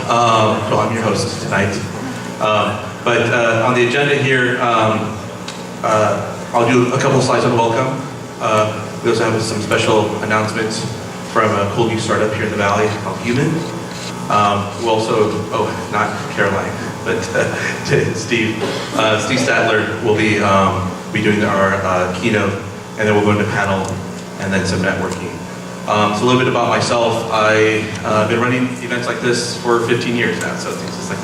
Well, I'm your host tonight. But on the agenda here, I'll do a couple of slides on welcome. We also have some special announcements from a cool new startup here in the Valley called Humin. We'll also, not Caroline, but Steve Statler will be doing our keynote, and then we'll go into panel and then some networking. So a little bit about myself. I've been running events like this for 15 years now, so it's just like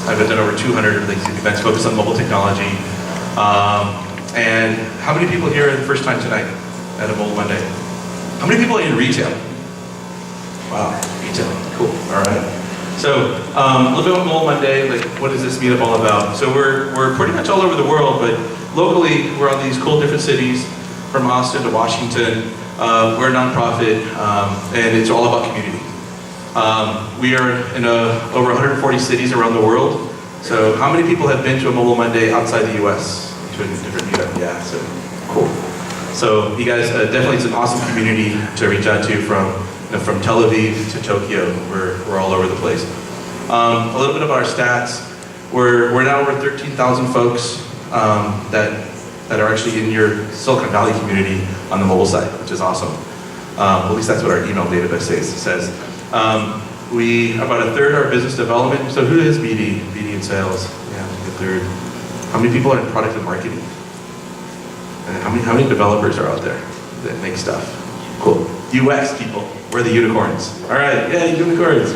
I've done over 200 of these events focused on mobile technology. And how many people here are the first time tonight at a Mobile Monday? How many people are in retail? Wow, retail, cool, all right. So a little bit about Mobile Monday, like what is this meetup all about? So we're pretty much all over the world, but locally we're on these cool different cities, from Austin to Washington. We're a nonprofit, and it's all about community. We are in over 140 cities around the world. So how many people have been to a Mobile Monday outside the US? To a different meetup, yeah, so cool. So you guys, definitely it's an awesome community to reach out to from Tel Aviv to Tokyo. We're all over the place. A little bit of our stats. We're now over 13,000 folks that are actually in your Silicon Valley community on the mobile side, which is awesome. At least that's what our email database says. We about a third are business development. So who is BD? BD in sales. Yeah, a third. How many people are in product and marketing? And how many developers are out there that make stuff? Cool. UX people. We're the unicorns. All right. Yeah, unicorns.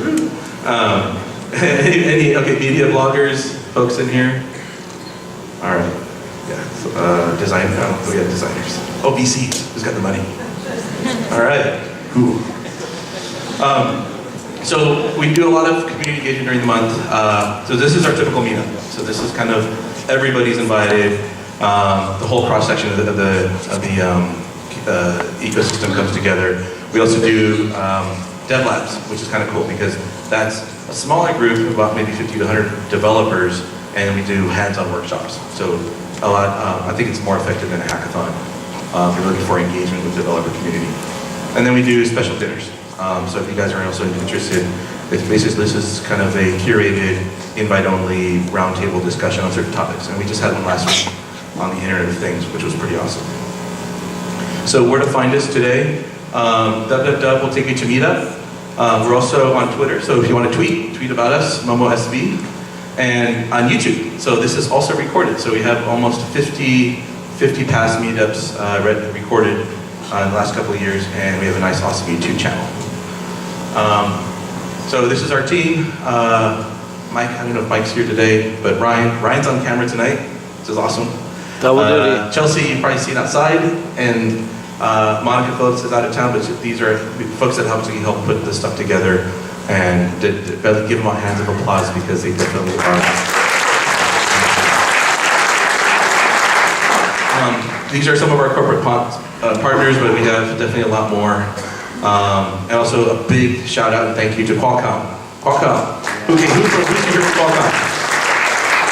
Okay, media bloggers, folks in here. All right. Yeah. So, we have designers. VCs. Who's got the money? All right. Cool. So we do a lot of community engagement during the month. So this is our typical meetup. So this is kind of everybody's invited. The whole cross section of the ecosystem comes together. We also do dev labs, which is kind of cool because that's a smaller group of about maybe 50 to 100 developers, and we do hands-on workshops. So a lot. I think it's more effective than a hackathon if you're looking for engagement with the developer community. And then we do special dinners. So if you guys are also interested, this is kind of a curated, invite-only, roundtable discussion on certain topics. And we just had one last week on the Internet of Things, which was pretty awesome. So where to find us today? www will take you to Meetup. We're also on Twitter, so if you want to tweet about us, MomoSV. And on YouTube. So this is also recorded. So we have almost 50 past meetups recorded in the last couple of years, and we have a nice, awesome YouTube channel. So this is our team. Mike, I don't know if Mike's here today, but Ryan's on camera tonight, which is awesome. Chelsea, you've probably seen outside, and Monica Phillips is out of town, but these are folks that help put this stuff together, and give them a hands of applause because they definitely are. These are some of our corporate partners, but we have definitely a lot more. And also a big shout out and thank you to Qualcomm. Who's here from Qualcomm?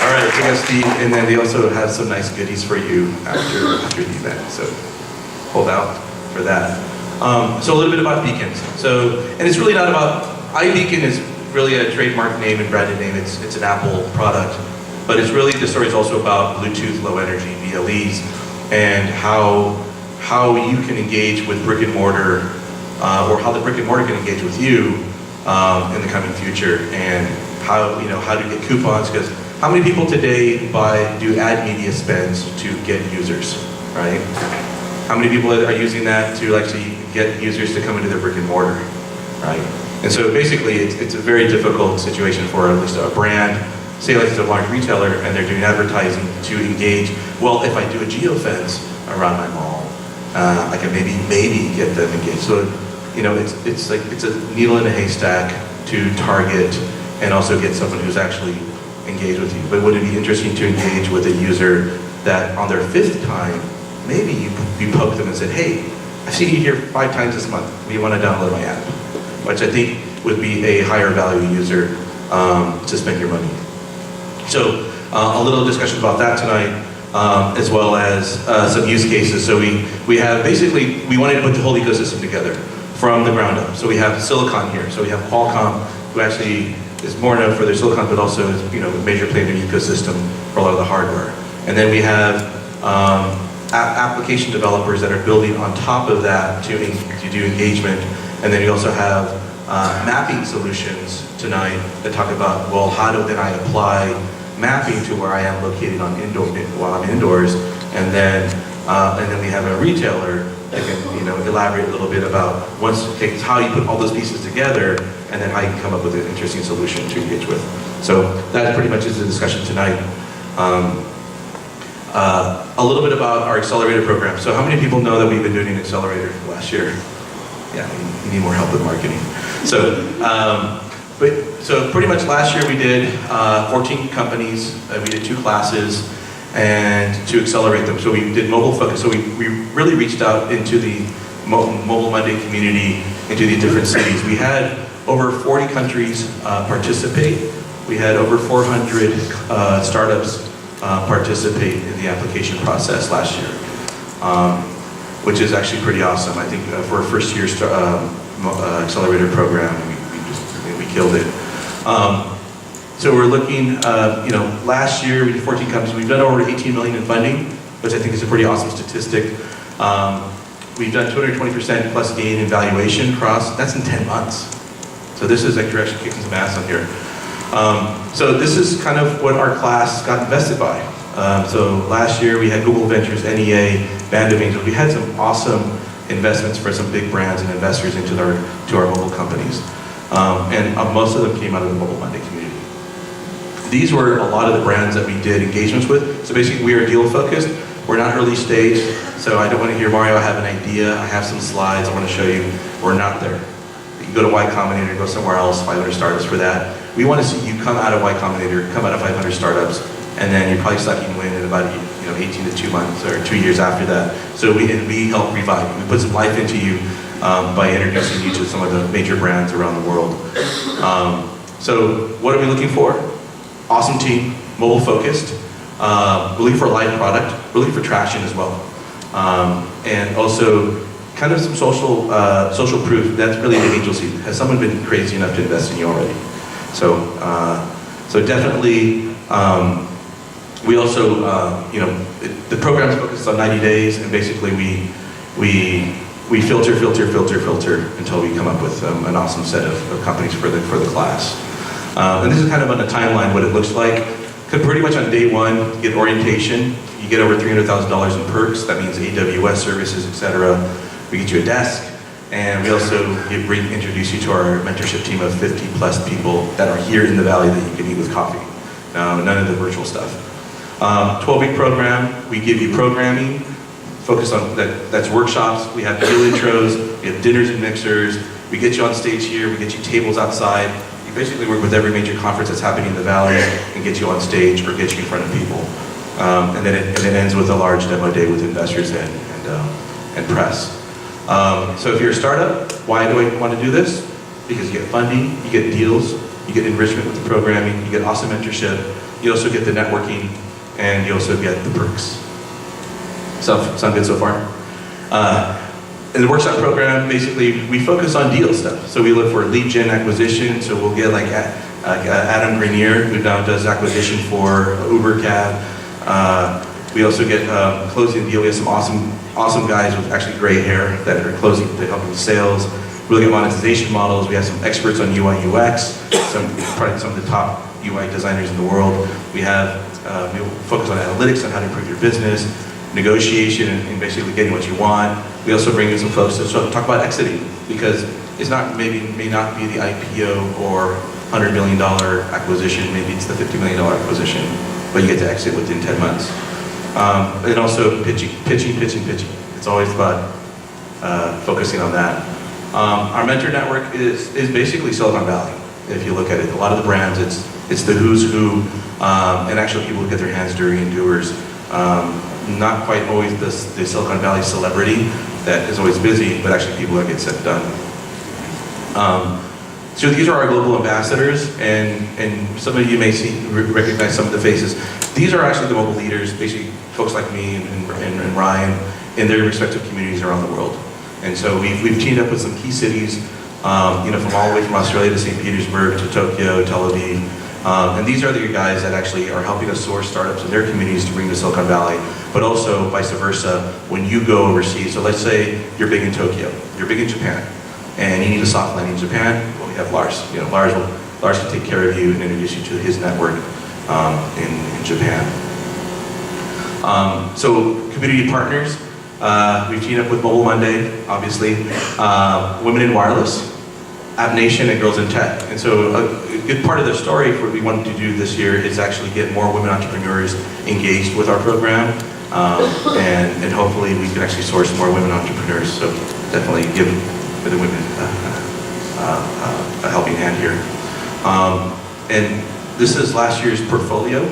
All right, so that's Steve, and then they also have some nice goodies for you after the event. So hold out for that. So a little bit about beacons. And it's really not about, iBeacon is really a trademark name and branded name. It's an Apple product, but it's really, the story is also about Bluetooth Low Energy, BLEs, and how you can engage with brick and mortar, or how the brick and mortar can engage with you in the coming future, and how to get coupons, because how many people today do ad media spends to get users, right? How many people are using that to actually get users to come into their brick and mortar, right? And so basically it's a very difficult situation for at least a brand, say like it's a large retailer and they're doing advertising to engage. Well, if I do a geofence around my mall, I can maybe get them engaged. So it's like it's a needle in a haystack to target and also get someone who's actually engaged with you. But would it be interesting to engage with a user that on their 5th time, maybe you poke them and said, hey, I've seen you here 5 times this month. We want to download my app, which I think would be a higher value user to spend your money. So a little discussion about that tonight, as well as some use cases. So we have basically, we wanted to put the whole ecosystem together from the ground up. So we have Silicon here. So we have Qualcomm, who actually is more known for their silicon, but also is a major player in their ecosystem for a lot of the hardware. And then we have application developers that are building on top of that to do engagement. And then we also have mapping solutions tonight that talk about, well, how do then I apply mapping to where I am located on while I'm indoors, and then we have a retailer that can elaborate a little bit about how you put all those pieces together, and then how you can come up with an interesting solution to engage with. So that pretty much is the discussion tonight. A little bit about our accelerator program. So how many people know that we've been doing an accelerator last year? Yeah, we need more help with marketing. So, so pretty much last year we did 14 companies, we did 2 classes, and to accelerate them. So we did mobile focus. So we really reached out into the Mobile Monday community, into the different cities. We had over 40 countries participate. We had over 400 startups participate in the application process last year, which is actually pretty awesome. I think for a first year accelerator program, we killed it. So we're looking, last year we did 14 companies. We've done over 18 million in funding, which I think is a pretty awesome statistic. We've done 220% plus gain in valuation across, that's in 10 months. So this is like you're actually kicking some ass on here. So this is kind of what our class got invested by. So last year we had Google Ventures, NEA, Band of Angels. We had some awesome investments for some big brands and investors into our mobile companies. And most of them came out of the Mobile Monday community. These were a lot of the brands that we did engagements with. So basically we are deal focused. We're not early stage. So I don't want to hear, Mario, I have an idea. I have some slides I want to show you. We're not there. You can go to Y Combinator, go somewhere else, 500 startups for that. We want to see you come out of Y Combinator, come out of 500 startups, and then you're probably sucking wind in about 18 to 2 months or 2 years after that. So we help revive you. We put some life into you by introducing you to some of the major brands around the world. So what are we looking for? Awesome team, mobile focused. We're looking for a live product. We're looking for traction as well. And also kind of some social proof. That's really the angel seed. Has someone been crazy enough to invest in you already? So, so definitely, we also, the program is focused on 90 days, and basically we filter until we come up with an awesome set of companies for the class. And this is kind of on a timeline what it looks like. Pretty much on day 1, you get orientation. You get over $300,000 in perks. That means AWS services, etc. We get you a desk. And we also introduce you to our mentorship team of 50 plus people that are here in the Valley that you can eat with coffee. None of the virtual stuff. 12-week program, we give you programming, focus on that's workshops, we have deal intros, we have dinners and mixers, we get you on stage here, we get you tables outside. We basically work with every major conference that's happening in the Valley and get you on stage or get you in front of people. And then it ends with a large demo day with investors and press. So if you're a startup, why do I want to do this? Because you get funding, you get deals, you get enrichment with the programming, you get awesome mentorship, you also get the networking, and you also get the perks. Sound good so far? In the workshop program, basically, we focus on deal stuff. So we look for lead gen acquisition, so we'll get like Adam Grenier, who now does acquisition for Uber Cab. We also get closing the deal. We have some awesome guys with actually gray hair that are closing, that help with sales. We look at monetization models. We have some experts on UI UX, probably some of the top UI designers in the world. We focus on analytics on how to improve your business, negotiation and basically getting what you want. We also bring in some folks to talk about exiting, because it's may not be the IPO or $100 million acquisition, maybe it's the $50 million acquisition, but you get to exit within 10 months. And also pitching. It's always about focusing on that. Our mentor network is basically Silicon Valley. If you look at it, a lot of the brands, it's the who's who, and actually people who get their hands dirty and doers. Not quite always the Silicon Valley celebrity that is always busy, but actually people that get stuff done. So these are our global ambassadors, and some of you may recognize some of the faces. These are actually the mobile leaders, basically folks like me and Ryan in their respective communities around the world. And so we've teamed up with some key cities from all the way from Australia to St. Petersburg to Tokyo, Tel Aviv. And these are the guys that actually are helping us source startups in their communities to bring to Silicon Valley, but also vice versa when you go overseas. So let's say you're big in Tokyo, you're big in Japan, and you need a soft landing in Japan. Well, we have Lars. Lars can take care of you and introduce you to his network in Japan. So community partners, we've teamed up with Mobile Monday, obviously, Women in Wireless, App Nation, and Girls in Tech. And so a good part of the story for what we wanted to do this year is actually get more women entrepreneurs engaged with our program, and hopefully we can actually source more women entrepreneurs. So definitely give the women a helping hand here. And this is last year's portfolio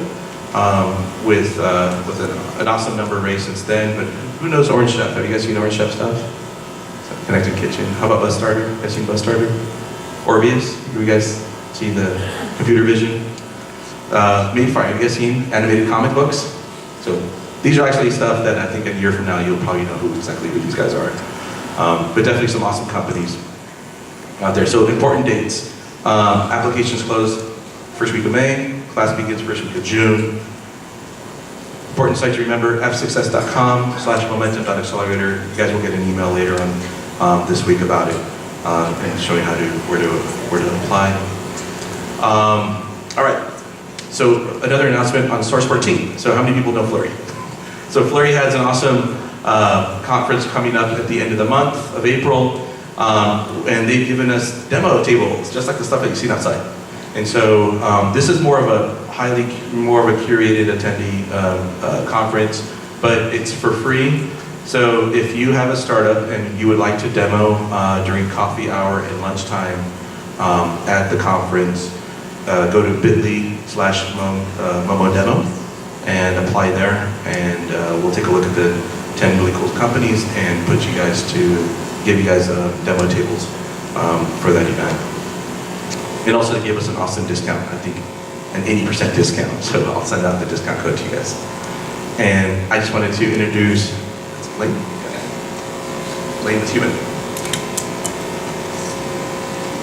with an awesome number raised since then. But who knows Orange Chef? Have you guys seen Orange Chef stuff? Connected Kitchen. How about Bus Starter? You guys seen Bus Starter? Orbeus? Have you guys seen the computer vision? Mainframe. Have you guys seen animated comic books? So these are actually stuff that I think a year from now you'll probably know exactly who these guys are. But definitely some awesome companies out there. So important dates. Applications close first week of May. Class begins first week of June. Important site to remember, fsuccess.com/momentum.accelerator. You guys will get an email later on this week about it and showing where to apply. All right, so another announcement on Source 14. So how many people know Flurry? So Flurry has an awesome conference coming up at the end of the month of April, and they've given us demo tables, just like the stuff that you've seen outside. And so this is more of a curated attendee conference, but it's for free. So if you have a startup and you would like to demo during coffee hour and lunchtime at the conference, go to bit.ly/momodemo and apply there, and we'll take a look at the 10 really cool companies and give you guys demo tables for that event. And also they gave us an awesome discount, I think an 80% discount, so I'll send out the discount code to you guys. And I just wanted to introduce Lane. Lane with Humin.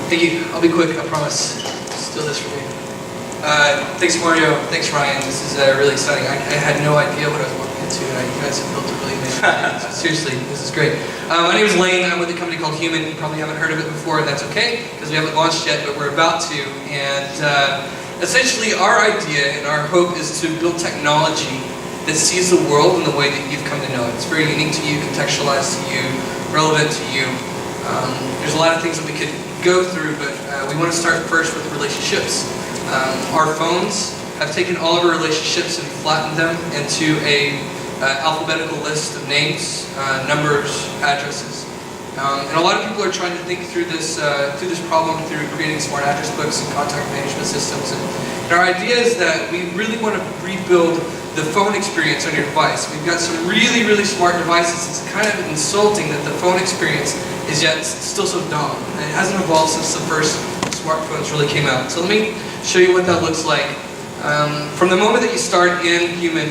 Thank you. I'll be quick, I promise. Steal this from me. Thanks Mario, thanks Ryan. This is really exciting. I had no idea what I was walking into, and you guys have built a really amazing thing. So seriously, this is great. My name is Lane. I'm with a company called Humin. You probably haven't heard of it before, and that's okay, because we haven't launched yet, but we're about to. And essentially, our idea and our hope is to build technology that sees the world in the way that you've come to know it. It's very unique to you, contextualized to you, relevant to you. There's a lot of things that we could go through, but we want to start first with relationships. Our phones have taken all of our relationships and flattened them into a alphabetical list of names, numbers, addresses. And a lot of people are trying to think through this problem through creating smart address books and contact management systems. And our idea is that we really want to rebuild the phone experience on your device. We've got some really, really smart devices. It's kind of insulting that the phone experience is yet still so dumb. And it hasn't evolved since the first smartphones really came out. So let me show you what that looks like. From the moment that you start in Humin,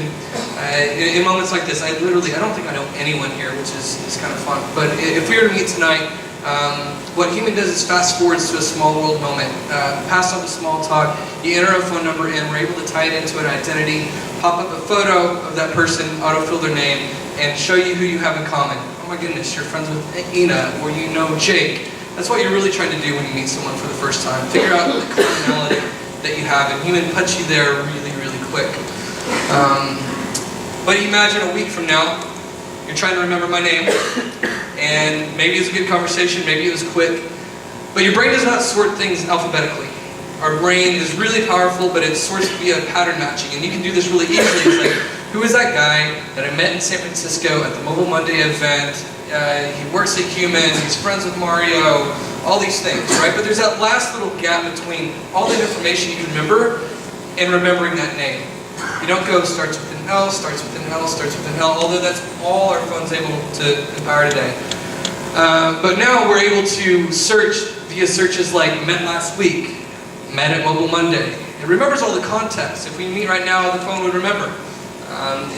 in moments like this, I don't think I know anyone here, which is kind of fun. But if we were to meet tonight, what Humin does is fast forwards to a small world moment. Pass on the small talk, you enter a phone number in, we're able to tie it into an identity, pop up a photo of that person, autofill their name, and show you who you have in common. Oh my goodness, you're friends with Ina, or you know Jake. That's what you're really trying to do when you meet someone for the first time. Figure out the commonality that you have, and Humin puts you there really, really quick. But imagine a week from now, you're trying to remember my name, and maybe it's a good conversation, maybe it was quick, but your brain does not sort things alphabetically. Our brain is really powerful, but it sorts via pattern matching, and you can do this really easily. It's like, who is that guy that I met in San Francisco at the Mobile Monday event? He works at Humin, he's friends with Mario, all these things, right? But there's that last little gap between all the information you can remember and remembering that name. You don't go starts with an L, starts with an L, starts with an L, although that's all our phone's able to empower today. But now we're able to search via searches like met last week, met at Mobile Monday. It remembers all the context. If we meet right now, the phone would remember.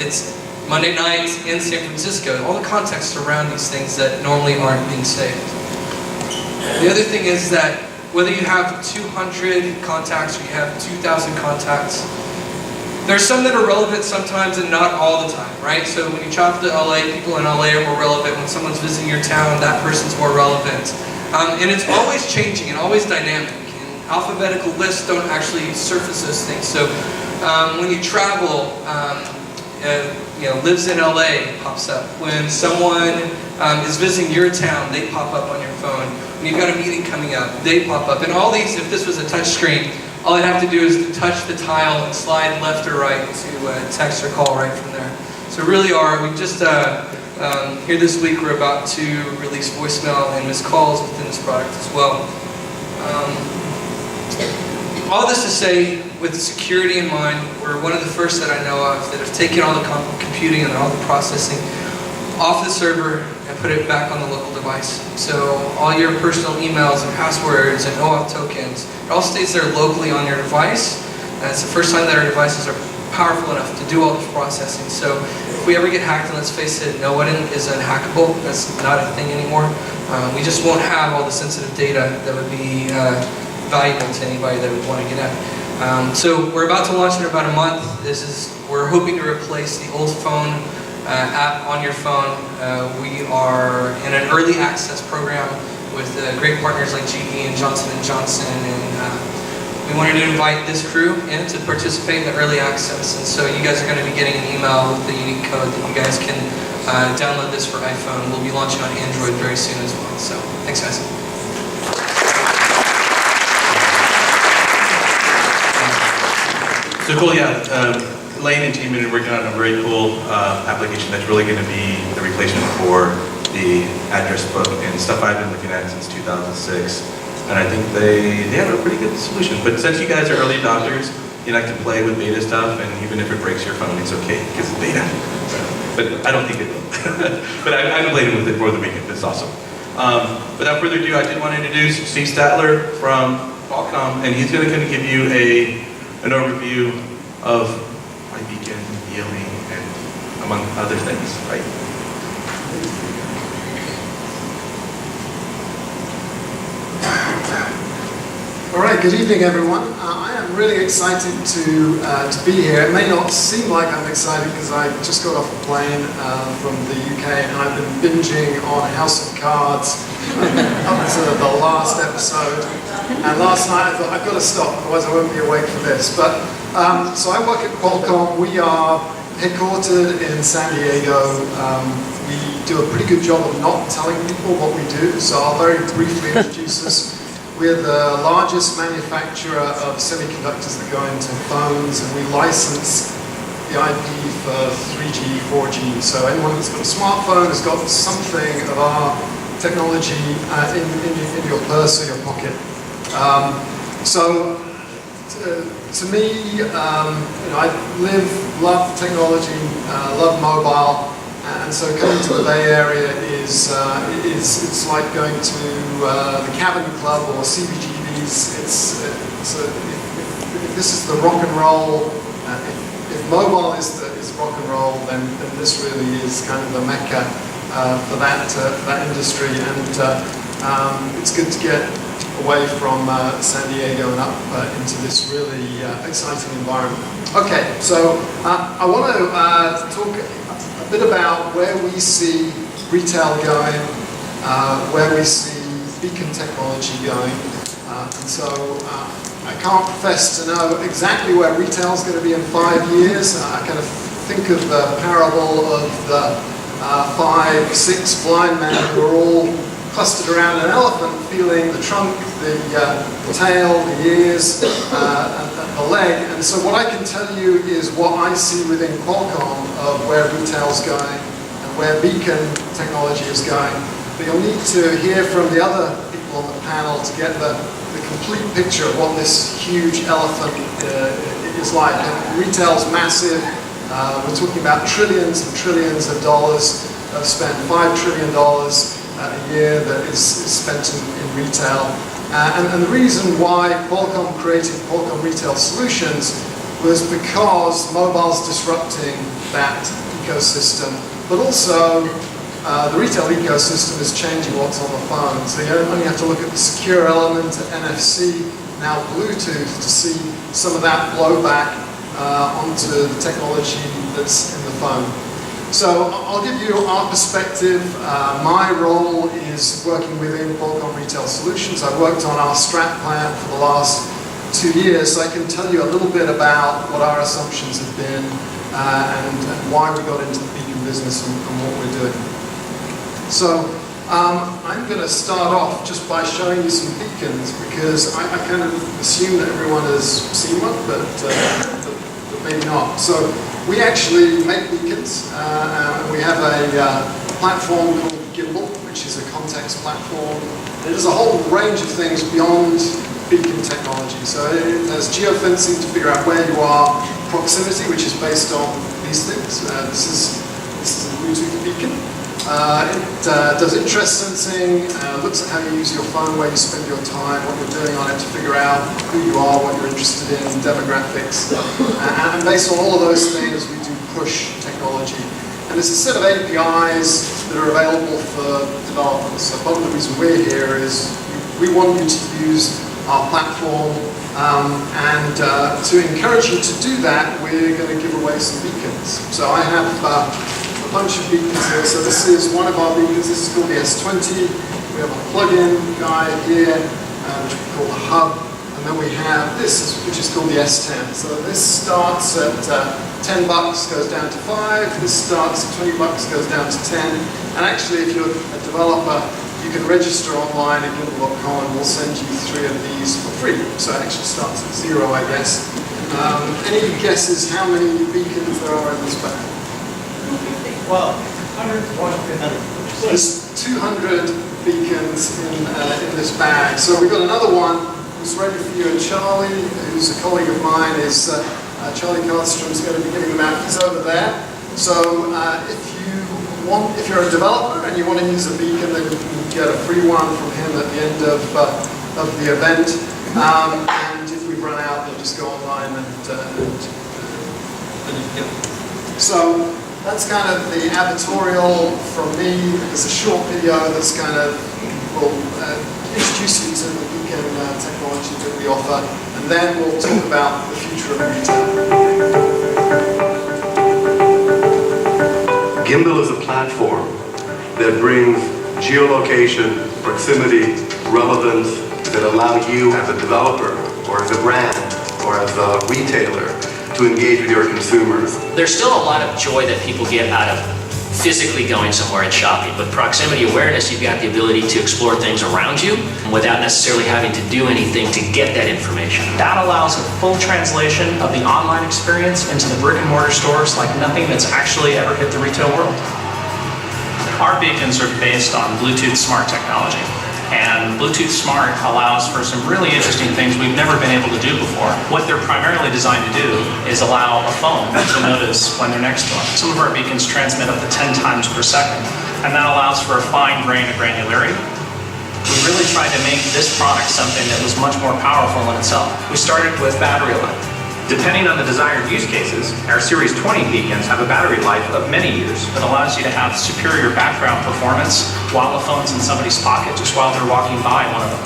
It's Monday night in San Francisco. All the context around these things that normally aren't being saved. The other thing is that whether you have 200 contacts or you have 2,000 contacts, there's some that are relevant sometimes and not all the time, right? So when you travel to LA, people in LA are more relevant. When someone's visiting your town, that person's more relevant. And it's always changing and always dynamic. And alphabetical lists don't actually surface those things. So when you travel, lives in LA pops up. When someone is visiting your town, they pop up on your phone. When you've got a meeting coming up, they pop up. And all these, if this was a touch screen, all I'd have to do is to touch the tile and slide left or right to text or call right from there. So really we just, here this week we're about to release voicemail and missed calls within this product as well. All this to say, with security in mind, we're one of the first that I know of that have taken all the computing and all the processing off the server and put it back on the local device. So all your personal emails and passwords and OAuth tokens, it all stays there locally on your device. And it's the first time that our devices are powerful enough to do all this processing. So if we ever get hacked, and let's face it, no one is unhackable. That's not a thing anymore. We just won't have all the sensitive data that would be valuable to anybody that would want to get at. So we're about to launch in about a month. We're hoping to replace the old phone app on your phone. We are in an early access program with great partners like GE and Johnson & Johnson, and we wanted to invite this crew in to participate in the early access. And so you guys are going to be getting an email with the unique code that you guys can download this for iPhone. We'll be launching on Android very soon as well. So thanks, guys. So cool, yeah. Lane and team are working on a very cool application that's really going to be the replacement for the address book and stuff I've been looking at since 2006. And I think they have a pretty good solution. But since you guys are early adopters, you like to play with beta stuff, and even if it breaks your phone, it's okay because it's beta. But I don't think it will. But I've been playing with it more than weekend. It's awesome. Without further ado, I did want to introduce Steve Statler from Qualcomm, and he's going to kind of give you an overview of iBeacon, ELE, and among other things, right? All right, good evening, everyone. I am really excited to be here. It may not seem like I'm excited because I just got off a plane from the UK and I've been binging on House of Cards up to the last episode. And last night I thought, I've got to stop, otherwise I won't be awake for this. But so I work at Qualcomm. We are headquartered in San Diego. We do a pretty good job of not telling people what we do, so I'll very briefly introduce us. We're the largest manufacturer of semiconductors that go into phones, and we license the IP for 3G, 4G. So anyone that's got a smartphone has got something of our technology in your purse or your pocket. To me, I love technology, love mobile. And so coming to the Bay Area is it's like going to the Cabin Club or CBGB's. If this is the rock and roll, if mobile is rock and roll, then this really is kind of the mecca for that industry. And it's good to get away from San Diego and up into this really exciting environment. Okay, so I want to talk a bit about where we see retail going, where we see beacon technology going. And so I can't profess to know exactly where retail is going to be in 5 years. I kind of think of the parable of the 5, 6 blind men who are all clustered around an elephant, feeling the trunk, the tail, the ears, and the leg. And so what I can tell you is what I see within Qualcomm of where retail's going and where beacon technology is going. But you'll need to hear from the other people on the panel to get the complete picture of what this huge elephant is like. And retail's massive. We're talking about trillions and trillions of dollars spent, $5 trillion a year that is spent in retail. And the reason why Qualcomm created Qualcomm Retail Solutions was because mobile's disrupting that ecosystem, but also the retail ecosystem is changing what's on the phone. So you only have to look at the secure element, NFC, now Bluetooth, to see some of that blowback onto the technology that's in the phone. So I'll give you our perspective. My role is working within Qualcomm Retail Solutions. I've worked on our strat plan for the last 2 years, so I can tell you a little bit about what our assumptions have been and why we got into the beacon business and what we're doing. So I'm going to start off just by showing you some beacons, because I kind of assume that everyone has seen one, but maybe not. So we actually make beacons. We have a platform called Gimbal, which is a context platform. It does a whole range of things beyond beacon technology. So there's geofencing to figure out where you are, proximity, which is based on these things. This is a Bluetooth beacon. It does interest sensing, looks at how you use your phone, where you spend your time, what you're doing on it to figure out who you are, what you're interested in, demographics. And based on all of those things, we do push technology. And there's a set of APIs that are available for developers. So part of the reason we're here is we want you to use our platform, and to encourage you to do that, we're going to give away some beacons. So I have a bunch of beacons here. So this is one of our beacons. This is called the S20. We have a plug-in guide here, which we call the hub. And then we have this, which is called the S10. So this starts at $10, goes down to 5. This starts at $20, goes down to 10. And actually, if you're a developer, you can register online at Gimbal.com, and we'll send you 3 of these for free. So it actually starts at 0, I guess. Any guesses how many beacons there are in this bag? Well, 100. There's 200 beacons in this bag. So we've got another one who's ready for you. And Charlie, who's a colleague of mine, is Charlie Cardstrom's going to be giving them out. He's over there. So if you're a developer and you want to use a beacon, then you can get a free one from him at the end of the event. And if we run out, you'll just go online and you can get them. So that's kind of the advertorial from me. There's a short video that's kind of will introduce you to the beacon technology that we offer, and then we'll talk about the future of retail. Gimbal is a platform that brings geolocation, proximity, relevance that allow you as a developer or as a brand or as a retailer to engage with your consumers. There's still a lot of joy that people get out of physically going somewhere and shopping. With proximity awareness, you've got the ability to explore things around you without necessarily having to do anything to get that information. That allows a full translation of the online experience into the brick and mortar stores like nothing that's actually ever hit the retail world. Our beacons are based on Bluetooth Smart technology. And Bluetooth Smart allows for some really interesting things we've never been able to do before. What they're primarily designed to do is allow a phone to notice when they're next to them. Some of our beacons transmit up to 10 times per second, and that allows for a fine grain of granularity. We really tried to make this product something that was much more powerful in itself. We started with battery life. Depending on the desired use cases, our Series 20 beacons have a battery life of many years that allows you to have superior background performance while the phone's in somebody's pocket, just while they're walking by one of them.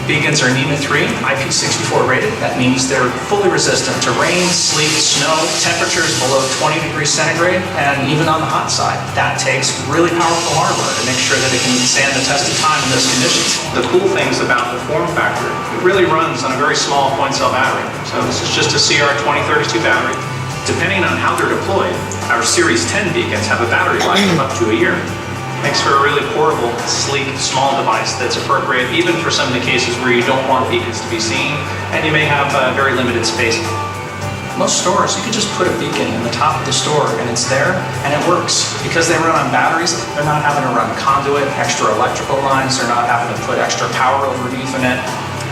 Beacons are NEMA 3, IP64 rated. That means they're fully resistant to rain, sleet, snow, temperatures below 20 degrees centigrade, and even on the hot side. That takes really powerful hardware to make sure that it can stand the test of time in those conditions. The cool things about the form factor, it really runs on a very small point cell battery. So this is just a CR2032 battery. Depending on how they're deployed, our Series 10 beacons have a battery life of up to a year. Makes for a really portable, sleek, small device that's appropriate even for some of the cases where you don't want beacons to be seen and you may have very limited space. Most stores, you can just put a beacon in the top of the store and it's there and it works. Because they run on batteries, they're not having to run conduit, extra electrical lines, they're not having to put extra power over Ethernet.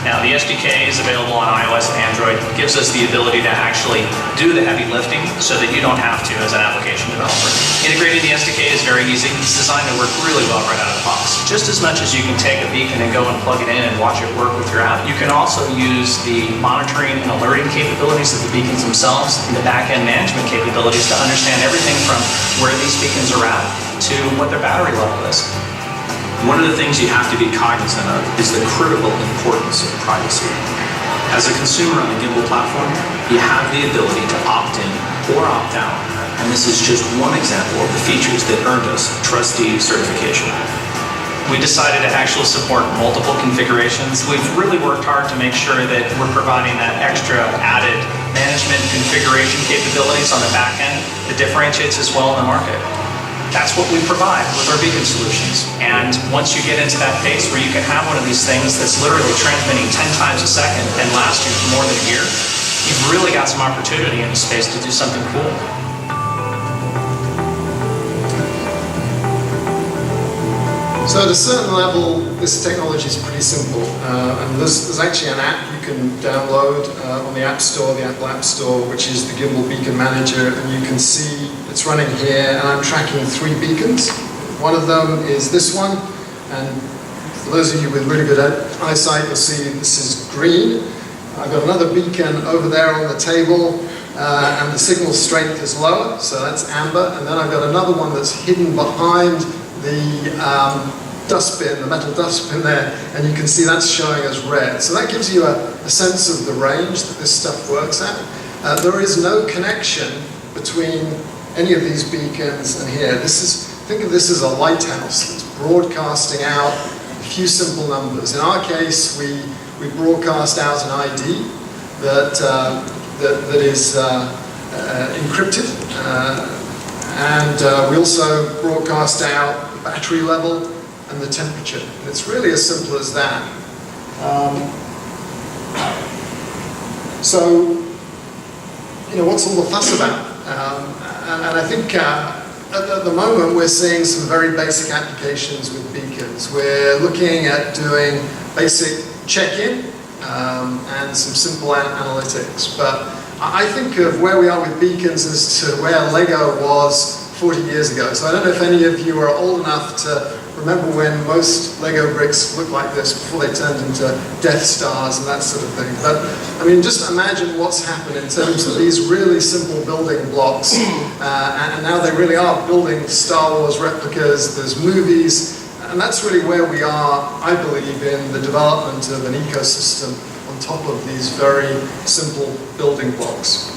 Now the SDK is available on iOS and Android. It gives us the ability to actually do the heavy lifting so that you don't have to as an application developer. Integrating the SDK is very easy. It's designed to work really well right out of the box. Just as much as you can take a beacon and go and plug it in and watch it work with your app, you can also use the monitoring and alerting capabilities of the beacons themselves and the back-end management capabilities to understand everything from where these beacons are at, to what their battery level is. One of the things you have to be cognizant of is the critical importance of privacy. As a consumer on the gimbal platform, you have the ability to opt in or opt out. And this is just one example of the features that earned us trustee certification. We decided to actually support multiple configurations. We've really worked hard to make sure that we're providing that extra added management configuration capabilities on the back end that differentiates us well in the market. That's what we provide with our beacon solutions. And once you get into that pace where you can have one of these things that's literally transmitting 10 times a second and last you for more than a year, you've really got some opportunity in the space to do something cool. So at a certain level, this technology is pretty simple. And there's actually an app you can download on the App Store, the Apple App Store, which is the Gimbal Beacon Manager. And you can see it's running here, and I'm tracking 3 beacons. One of them is this one. And for those of you with really good eyesight, you'll see this is green. I've got another beacon over there on the table, and the signal strength is lower, so that's amber. And then I've got another one that's hidden behind the dustbin, the metal dustbin there, and you can see that's showing as red. So that gives you a sense of the range that this stuff works at. There is no connection between any of these beacons and here. Think of this as a lighthouse that's broadcasting out a few simple numbers. In our case, we broadcast out an ID that is encrypted. And we also broadcast out the battery level and the temperature. And it's really as simple as that. So, you know, what's all the fuss about? And I think at the moment we're seeing some very basic applications with beacons. We're looking at doing basic check-in and some simple analytics. But I think of where we are with beacons as to where Lego was 40 years ago. So I don't know if any of you are old enough to remember when most Lego bricks looked like this before they turned into Death Stars and that sort of thing. But I mean, just imagine what's happened in terms of these really simple building blocks. And now they really are building Star Wars replicas, there's movies, and that's really where we are, I believe, in the development of an ecosystem on top of these very simple building blocks.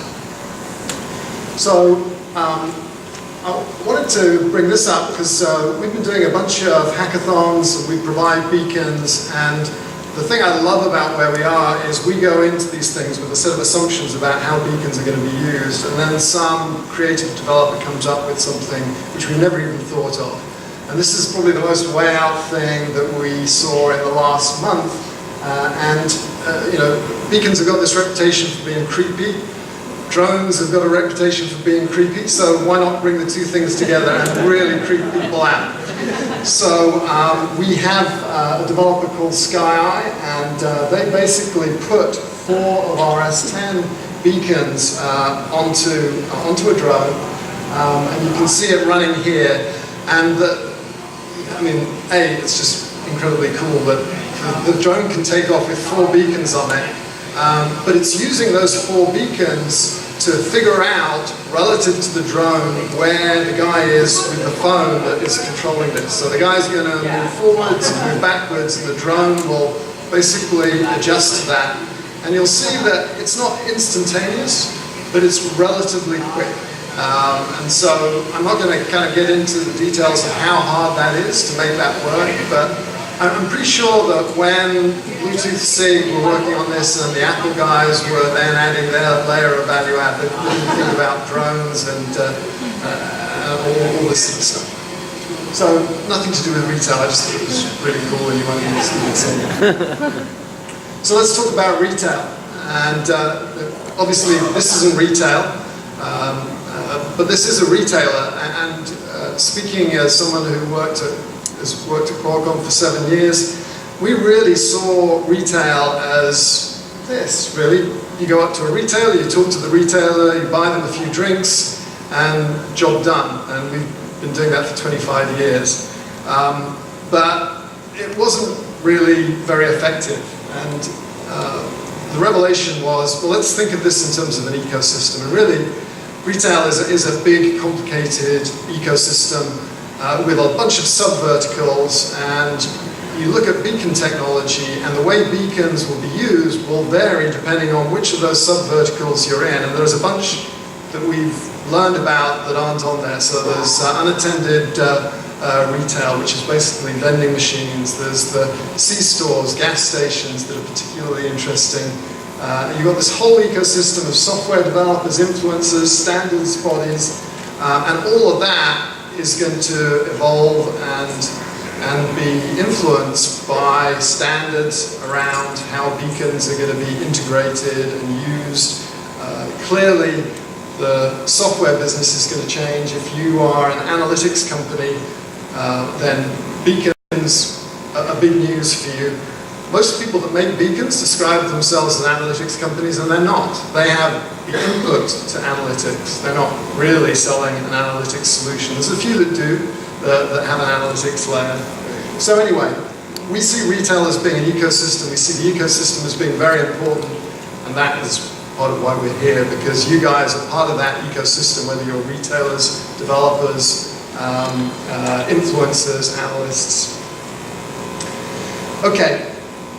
So I wanted to bring this up because we've been doing a bunch of hackathons, and we provide beacons, and the thing I love about where we are is we go into these things with a set of assumptions about how beacons are going to be used, and then some creative developer comes up with something which we never even thought of. And this is probably the most way out thing that we saw in the last month. You know, beacons have got this reputation for being creepy. Drones have got a reputation for being creepy, so why not bring the two things together and really creep people out? So we have a developer called SkyEye, and they basically put 4 of our S10 beacons onto a drone, and you can see it running here. And I mean, it's just incredibly cool that the drone can take off with 4 beacons on it. But it's using those 4 beacons to figure out, relative to the drone, where the guy is with the phone that is controlling this. So the guy's going to move forwards and move backwards, and the drone will basically adjust to that. And you'll see that it's not instantaneous, but it's relatively quick. And so I'm not going to kind of get into the details of how hard that is to make that work, but I'm pretty sure that when Bluetooth SIG were working on this and the Apple guys were then adding their layer of value add, they didn't think about drones and all this sort of stuff. So nothing to do with retail, I just thought it was really cool and you might be interested in seeing. So let's talk about retail. And obviously this isn't retail, but this is a retailer. And speaking as someone who has worked at Qualcomm for 7 years, we really saw retail as this, really. You go up to a retailer, you talk to the retailer, you buy them a few drinks, and job done. And we've been doing that for 25 years. But it wasn't really very effective. And the revelation was, well, let's think of this in terms of an ecosystem. And really, retail is a big, complicated ecosystem. with a bunch of sub-verticals, and you look at beacon technology, and the way beacons will be used will vary depending on which of those sub-verticals you're in, and there's a bunch that we've learned about that aren't on there. So there's unattended retail, which is basically vending machines. There's the C-stores, gas stations that are particularly interesting. You've got this whole ecosystem of software developers, influencers, standards bodies, and all of that is going to evolve and be influenced by standards around how beacons are going to be integrated and used. Clearly, the software business is going to change. If you are an analytics company, then beacons are big news for you. Most people that make beacons describe themselves as analytics companies, and they're not. They have the input to analytics. They're not really selling an analytics solution. There's a few that do, that have an analytics layer. So anyway, we see retail as being an ecosystem. We see the ecosystem as being very important, and that is part of why we're here, because you guys are part of that ecosystem, whether you're retailers, developers, influencers, analysts. Okay,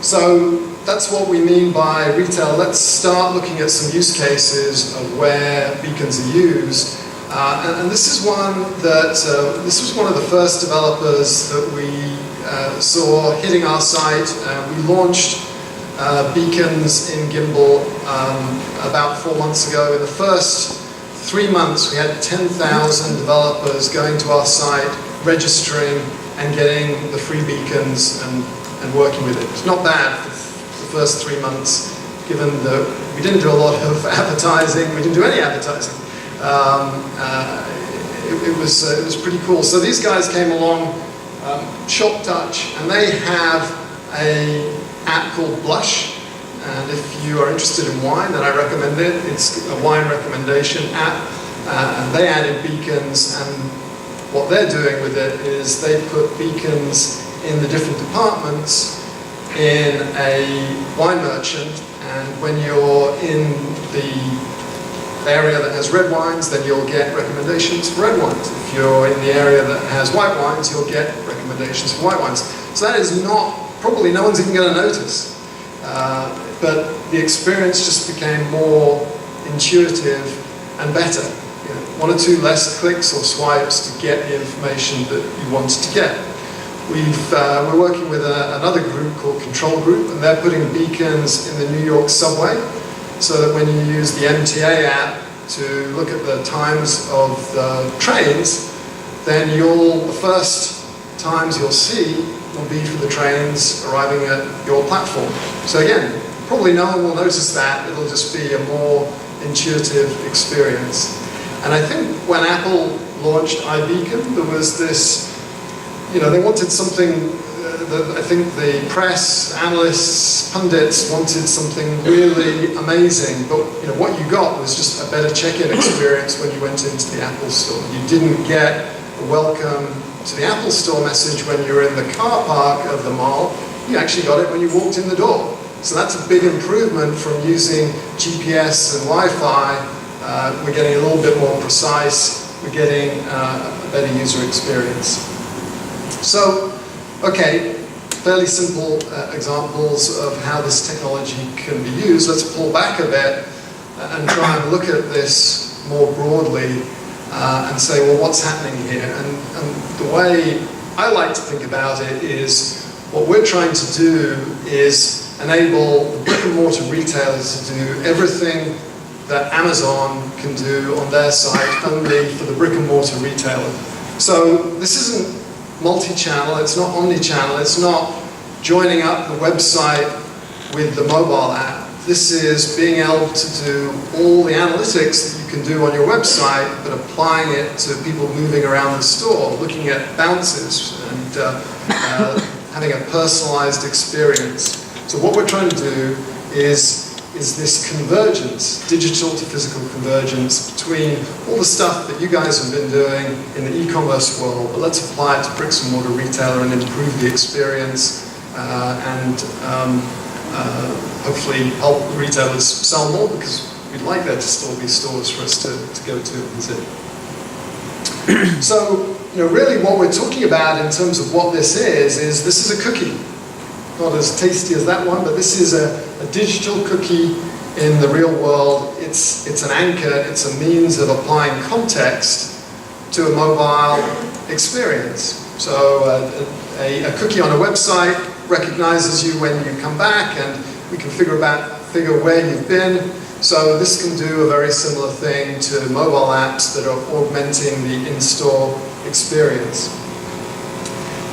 so that's what we mean by retail. Let's start looking at some use cases of where beacons are used. And this is one that, this was one of the first developers that we saw hitting our site. We launched beacons in Gimbal about 4 months ago. In the first 3 months, we had 10,000 developers going to our site, registering and getting the free beacons and working with it. It's not bad for the first 3 months, given that we didn't do a lot of advertising. We didn't do any advertising. It was pretty cool. So these guys came along, Shop Touch, and they have an app called Blush. And if you are interested in wine, then I recommend it. It's a wine recommendation app. And they added beacons, and what they're doing with it is they put beacons in the different departments in a wine merchant. And when you're in the area that has red wines, then you'll get recommendations for red wines. If you're in the area that has white wines, you'll get recommendations for white wines. So that is probably no one's even going to notice. But the experience just became more intuitive and better. You know, 1 or 2 less clicks or swipes to get the information that you wanted to get. We're working with another group called Control Group, and they're putting beacons in the New York subway, so that when you use the MTA app to look at the times of the trains, then the first times you'll see will be for the trains arriving at your platform. So again, probably no one will notice that. It'll just be a more intuitive experience. And I think when Apple launched iBeacon, there was this, they wanted something that I think the press, analysts, pundits wanted something really amazing, but what you got was just a better check-in experience when you went into the Apple Store. You didn't get a welcome to the Apple Store message when you were in the car park of the mall. You actually got it when you walked in the door. So that's a big improvement from using GPS and Wi-Fi. We're getting a little bit more precise. We're getting a better user experience. So, okay, fairly simple examples of how this technology can be used. Let's pull back a bit and try and look at this more broadly and say, well, what's happening here? And the way I like to think about it is what we're trying to do is enable the brick and mortar retailers to do everything that Amazon can do on their site only for the brick and mortar retailer. So this isn't multi-channel, it's not omni-channel, it's not joining up the website with the mobile app. This is being able to do all the analytics that you can do on your website, but applying it to people moving around the store, looking at bounces and having a personalized experience. So what we're trying to do is this convergence, digital to physical convergence between all the stuff that you guys have been doing in the e-commerce world, but let's apply it to bricks and mortar retailer and improve the experience and hopefully help retailers sell more, because we'd like there to still be stores for us to go to and visit. So really what we're talking about in terms of what this is this is a cookie. Not as tasty as that one, but this is a digital cookie in the real world. It's an anchor, it's a means of applying context to a mobile experience. So a cookie on a website recognizes you when you come back, and we can figure where you've been. So this can do a very similar thing to mobile apps that are augmenting the in-store experience.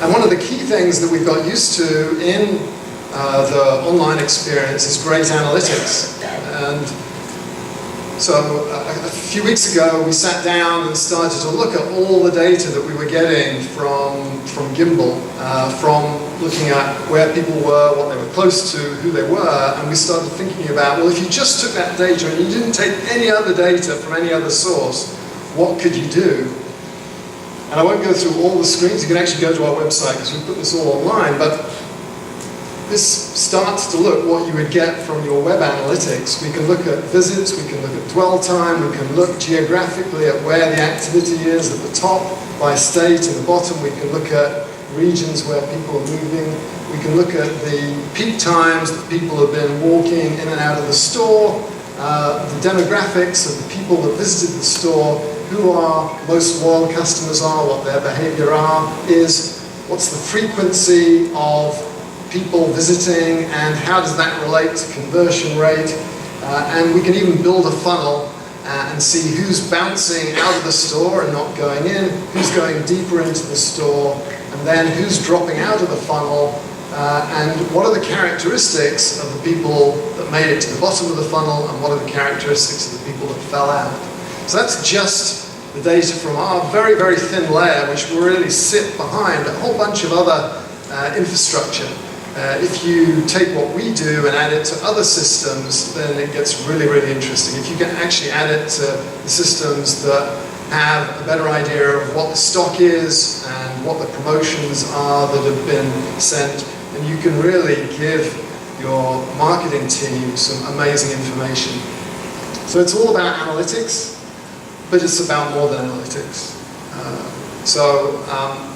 And one of the key things that we've got used to in the online experience is great analytics. And so a few weeks ago we sat down and started to look at all the data that we were getting from Gimbal, from looking at where people were, what they were close to, who they were, and we started thinking about, well, if you just took that data and you didn't take any other data from any other source, what could you do? And I won't go through all the screens. You can actually go to our website because we put this all online, but this starts to look what you would get from your web analytics. We can look at visits, we can look at dwell time, we can look geographically at where the activity is at the top by state, at the bottom we can look at regions where people are moving, we can look at the peak times that people have been walking in and out of the store, the demographics of the people that visited the store, who our most loyal customers are, what their behavior is, what's the frequency of people visiting, and how does that relate to conversion rate. And we can even build a funnel and see who's bouncing out of the store and not going in, who's going deeper into the store, and then who's dropping out of the funnel, and what are the characteristics of the people that made it to the bottom of the funnel, and what are the characteristics of the people that fell out. So that's just the data from our very, very thin layer, which will really sit behind a whole bunch of other infrastructure. If you take what we do and add it to other systems, then it gets really, really interesting. If you can actually add it to the systems that have a better idea of what the stock is and what the promotions are that have been sent, and you can really give your marketing team some amazing information. So it's all about analytics, but it's about more than analytics.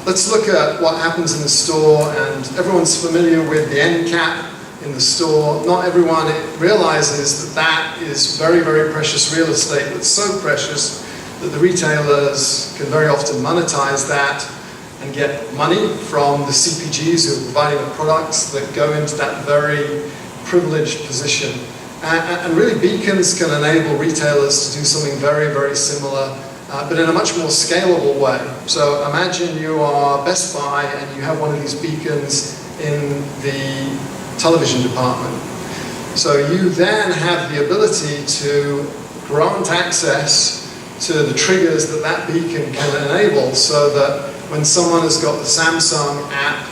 Let's look at what happens in the store, and everyone's familiar with the end cap in the store. Not everyone realizes that that is very, very precious real estate that's so precious that the retailers can very often monetize that and get money from the CPGs who are providing the products that go into that very privileged position. And really beacons can enable retailers to do something very, very similar, but in a much more scalable way. So imagine you are Best Buy and you have one of these beacons in the television department. So you then have the ability to grant access to the triggers that that beacon can enable, so that when someone has got the Samsung app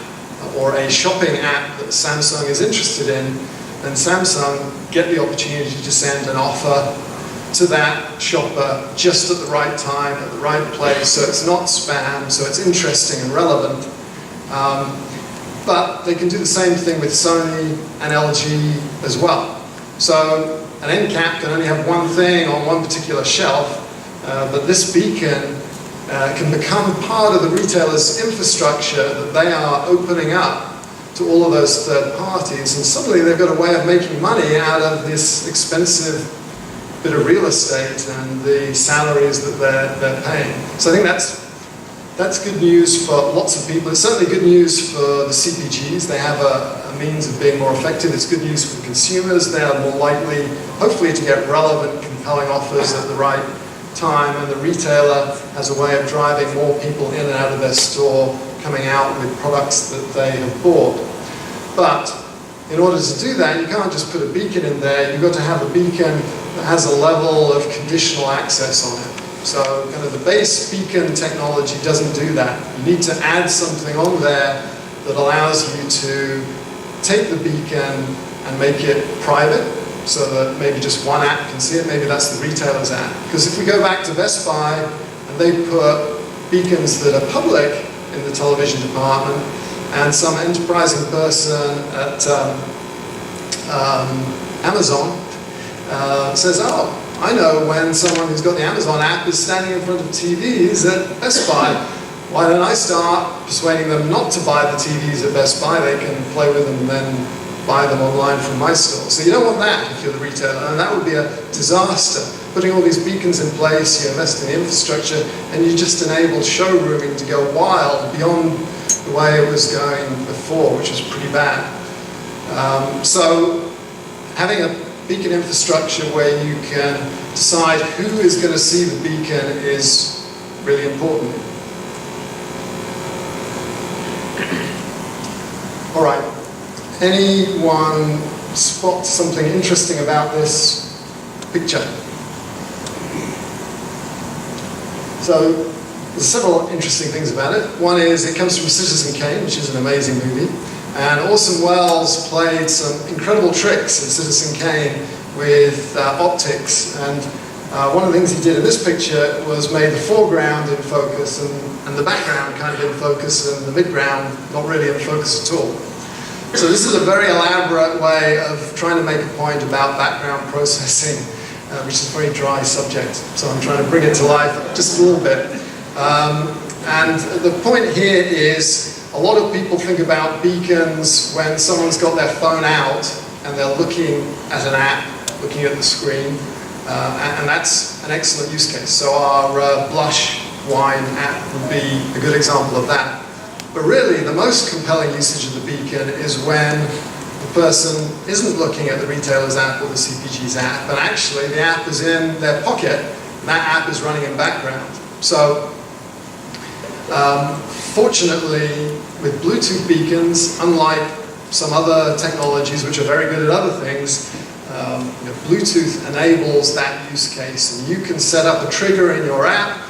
or a shopping app that Samsung is interested in, then Samsung get the opportunity to send an offer to that shopper just at the right time, at the right place, so it's not spam, so it's interesting and relevant. But they can do the same thing with Sony and LG as well. So an end cap can only have one thing on one particular shelf, but this beacon can become part of the retailer's infrastructure that they are opening up to all of those third parties, and suddenly they've got a way of making money out of this expensive bit of real estate and the salaries that they're paying. So I think that's good news for lots of people. It's certainly good news for the CPGs. They have a means of being more effective. It's good news for the consumers. They are more likely, hopefully, to get relevant, compelling offers at the right time, and the retailer has a way of driving more people in and out of their store, coming out with products that they have bought. But in order to do that, you can't just put a beacon in there. You've got to have a beacon that has a level of conditional access on it. So kind of the base beacon technology doesn't do that. You need to add something on there that allows you to take the beacon and make it private, so that maybe just one app can see it. Maybe that's the retailer's app. Because if we go back to Best Buy and they put beacons that are public in the television department, and some enterprising person at Amazon says, oh, I know when someone who's got the Amazon app is standing in front of TVs at Best Buy, why don't I start persuading them not to buy the TVs at Best Buy? They can play with them and then buy them online from my store. So you don't want that if you're the retailer, and that would be a disaster. Putting all these beacons in place, you invest in the infrastructure, and you just enable showrooming to go wild beyond the way it was going before, which was pretty bad. So having a beacon infrastructure where you can decide who is going to see the beacon is really important. All right, anyone spot something interesting about this picture? So there's several interesting things about it. One is it comes from Citizen Kane, which is an amazing movie. And Orson Welles played some incredible tricks in Citizen Kane with optics. And one of the things he did in this picture was made the foreground in focus and the background kind of in focus and the midground not really in focus at all. So this is a very elaborate way of trying to make a point about background processing, which is a very dry subject. So I'm trying to bring it to life just a little bit. And the point here is a lot of people think about beacons when someone's got their phone out and they're looking at an app, looking at the screen, and that's an excellent use case. So our Blush wine app would be a good example of that. But really, the most compelling usage of the beacon is when the person isn't looking at the retailer's app or the CPG's app, and actually the app is in their pocket, and that app is running in background. So, fortunately, with Bluetooth beacons, unlike some other technologies which are very good at other things, Bluetooth enables that use case, and you can set up a trigger in your app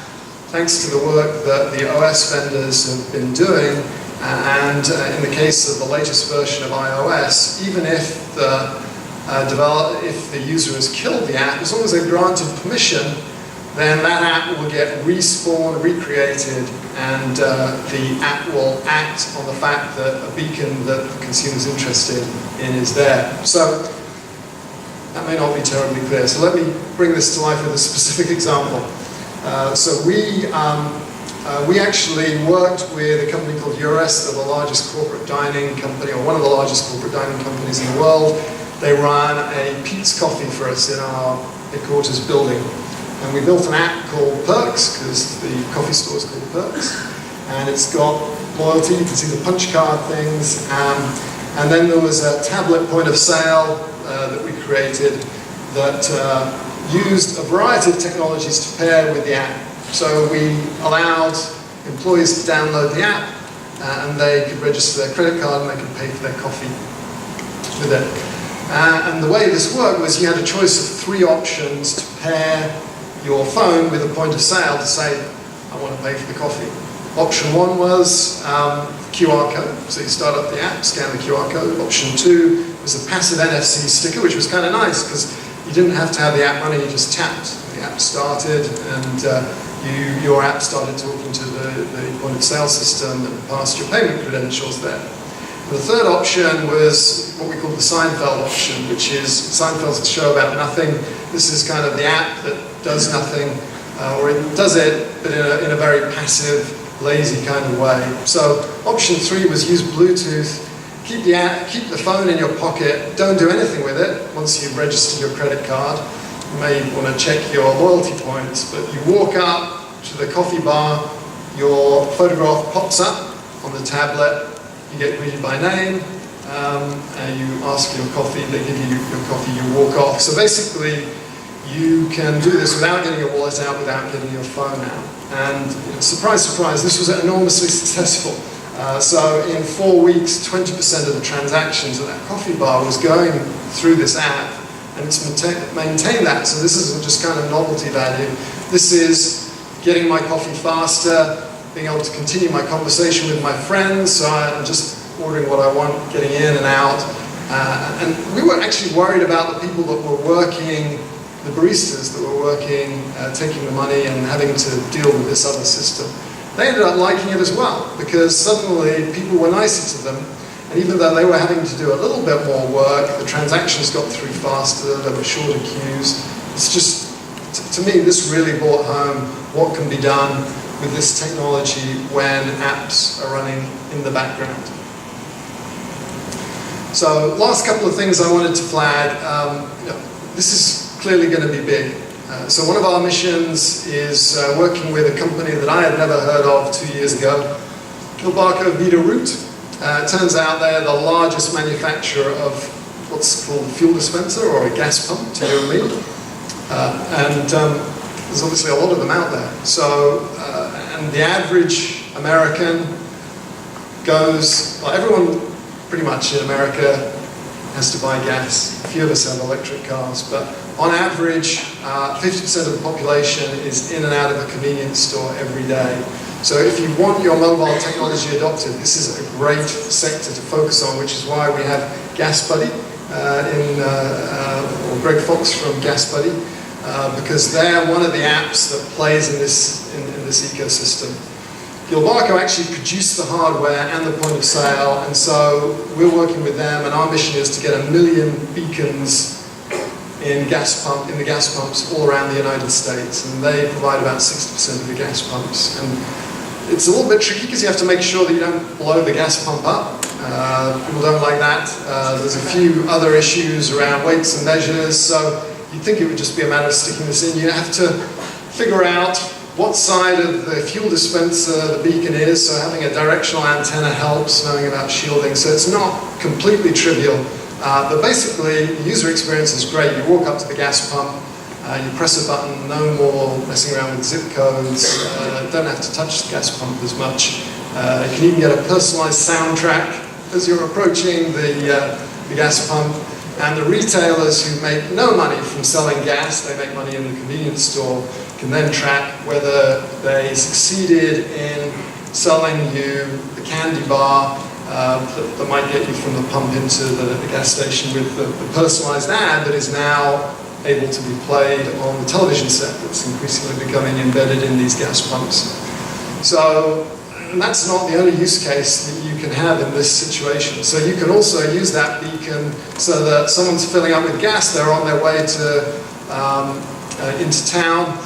thanks to the work that the OS vendors have been doing, and in the case of the latest version of iOS, even if the user has killed the app, as long as they've granted permission, then that app will get respawned, recreated, and the app will act on the fact that a beacon that the consumer is interested in is there. So that may not be terribly clear. So let me bring this to life with a specific example. So we actually worked with a company called Ures. They're the largest corporate dining company, or one of the largest corporate dining companies in the world. They ran a Pete's Coffee for us in our headquarters building. And we built an app called Perks, because the coffee store is called Perks. And it's got loyalty, you can see the punch card things. And then there was a tablet point of sale that we created that used a variety of technologies to pair with the app. So we allowed employees to download the app, and they could register their credit card and they could pay for their coffee with it. And the way this worked was you had a choice of 3 options to pair your phone with a point of sale to say, I want to pay for the coffee. Option 1 was QR code. So you start up the app, scan the QR code. Option 2 was a passive NFC sticker, which was kind of nice because you didn't have to have the app running, you just tapped. The app started, and your app started talking to the point of sale system and passed your payment credentials there. The third option was what we call the Seinfeld option, which is Seinfeld's show about nothing. This is kind of the app that does nothing, or it does it, but in a very passive, lazy kind of way. So option 3 was use Bluetooth. Keep the phone in your pocket. Don't do anything with it once you've registered your credit card. You may want to check your loyalty points, but you walk up to the coffee bar, your photograph pops up on the tablet, you get greeted by name, and you ask your coffee, they give you your coffee, you walk off. So basically, you can do this without getting your wallet out, without getting your phone out. And surprise, surprise, this was enormously successful. So in 4 weeks, 20% of the transactions at that coffee bar was going through this app, and it's maintained that. So this isn't just kind of novelty value. This is getting my coffee faster, being able to continue my conversation with my friends. So I'm just ordering what I want, getting in and out. And we were actually worried about the people that were working, the baristas that were working, taking the money and having to deal with this other system. They ended up liking it as well, because suddenly people were nicer to them, and even though they were having to do a little bit more work, the transactions got through faster, there were shorter queues. It's just, to me, this really brought home what can be done with this technology when apps are running in the background. So last couple of things I wanted to flag. This is clearly going to be big. So one of our missions is working with a company that I had never heard of 2 years ago, Gilbarco Veeder-Root. Turns out they're the largest manufacturer of what's called a fuel dispenser or a gas pump to you and me. There's obviously a lot of them out there. So, and the average American goes, well, everyone pretty much in America has to buy gas. A few of us have electric cars, but on average, 50% of the population is in and out of a convenience store every day. So if you want your mobile technology adopted, this is a great sector to focus on, which is why we have GasBuddy or Greg Fox from GasBuddy, because they're one of the apps that plays in this ecosystem. Gilbarco actually produced the hardware and the point of sale, and so we're working with them, and our mission is to get 1 million beacons in the gas pumps all around the United States, and they provide about 60% of the gas pumps. And it's a little bit tricky because you have to make sure that you don't blow the gas pump up. People don't like that. There's a few other issues around weights and measures, so you'd think it would just be a matter of sticking this in. You have to figure out what side of the fuel dispenser the beacon is, so having a directional antenna helps, knowing about shielding, so it's not completely trivial. But basically, the user experience is great. You walk up to the gas pump, you press a button, no more messing around with zip codes, don't have to touch the gas pump as much. You can even get a personalized soundtrack as you're approaching the gas pump. And the retailers who make no money from selling gas, they make money in the convenience store, can then track whether they succeeded in selling you the candy bar that might get you from the pump into the gas station with the personalized ad that is now able to be played on the television set that's increasingly becoming embedded in these gas pumps. So, and that's not the only use case that you can have in this situation. So you can also use that beacon so that someone's filling up with gas, they're on their way to into town.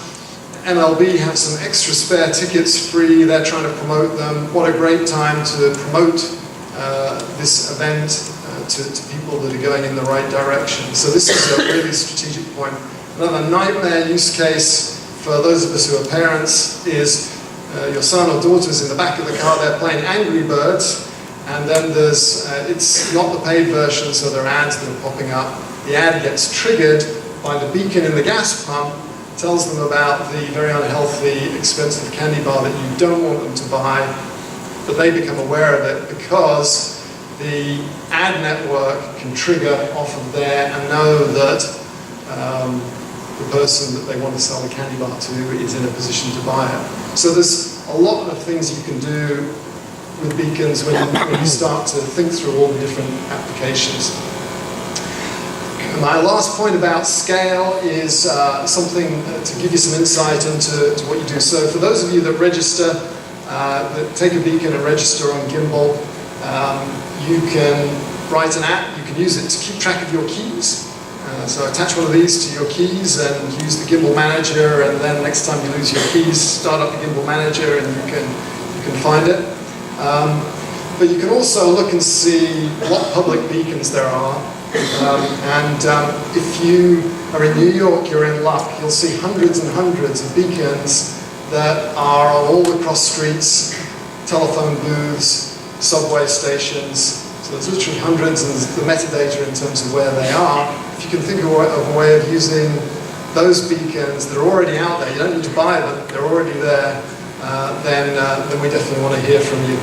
MLB have some extra spare tickets free, they're trying to promote them. What a great time to promote this event to people that are going in the right direction. So this is a really strategic point. Another nightmare use case for those of us who are parents is your son or daughter's in the back of the car, they're playing Angry Birds, and then there's, it's not the paid version, so there are ads that are popping up. The ad gets triggered by the beacon in the gas pump, tells them about the very unhealthy, expensive candy bar that you don't want them to buy, but they become aware of it because the ad network can trigger off of there and know that the person that they want to sell the candy bar to is in a position to buy it. So there's a lot of things you can do with beacons when you start to think through all the different applications. And my last point about scale is something to give you some insight into what you do. So for those of you that register, that take a beacon and register on Gimbal, you can write an app, you can use it to keep track of your keys. So attach one of these to your keys and use the Gimbal Manager, and then next time you lose your keys, start up the Gimbal Manager and you can find it. But you can also look and see what public beacons there are. If you are in New York, you're in luck. You'll see hundreds and hundreds of beacons that are on all the cross streets, telephone booths, subway stations. So there's literally hundreds, and there's the metadata in terms of where they are. If you can think of a way of using those beacons that are already out there, you don't need to buy them, they're already there, then we definitely want to hear from you.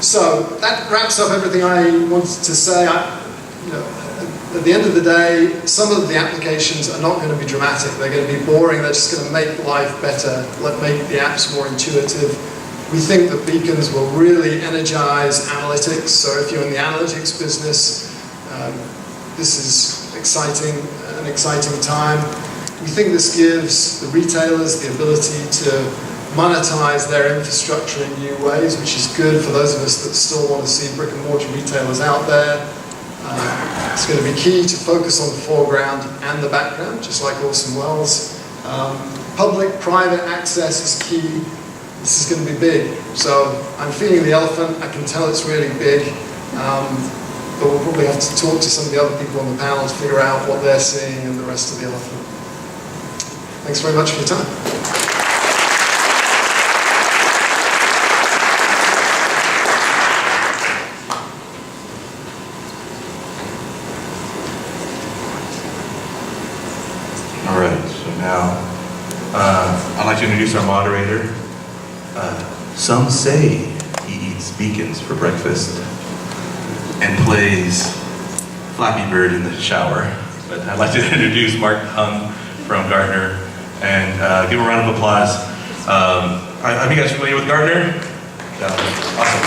So that wraps up everything I wanted to say. At the end of the day, some of the applications are not going to be dramatic. They're going to be boring. They're just going to make life better, make the apps more intuitive. We think that beacons will really energize analytics. So if you're in the analytics business, this is an exciting time. We think this gives the retailers the ability to monetize their infrastructure in new ways, which is good for those of us that still want to see brick and mortar retailers out there. It's going to be key to focus on the foreground and the background, just like Orson Welles. public-private access is key. This is going to be big. So I'm feeling the elephant. I can tell it's really big. But we'll probably have to talk to some of the other people on the panel to figure out what they're seeing and the rest of the elephant. Thanks very much for your time. All right, so now I'd like to introduce our moderator. Some say he eats beacons for breakfast and plays Flappy Bird in the shower. But I'd like to introduce Mark Hung from Gartner and give him a round of applause. Are you guys familiar with Gartner? Yeah, awesome.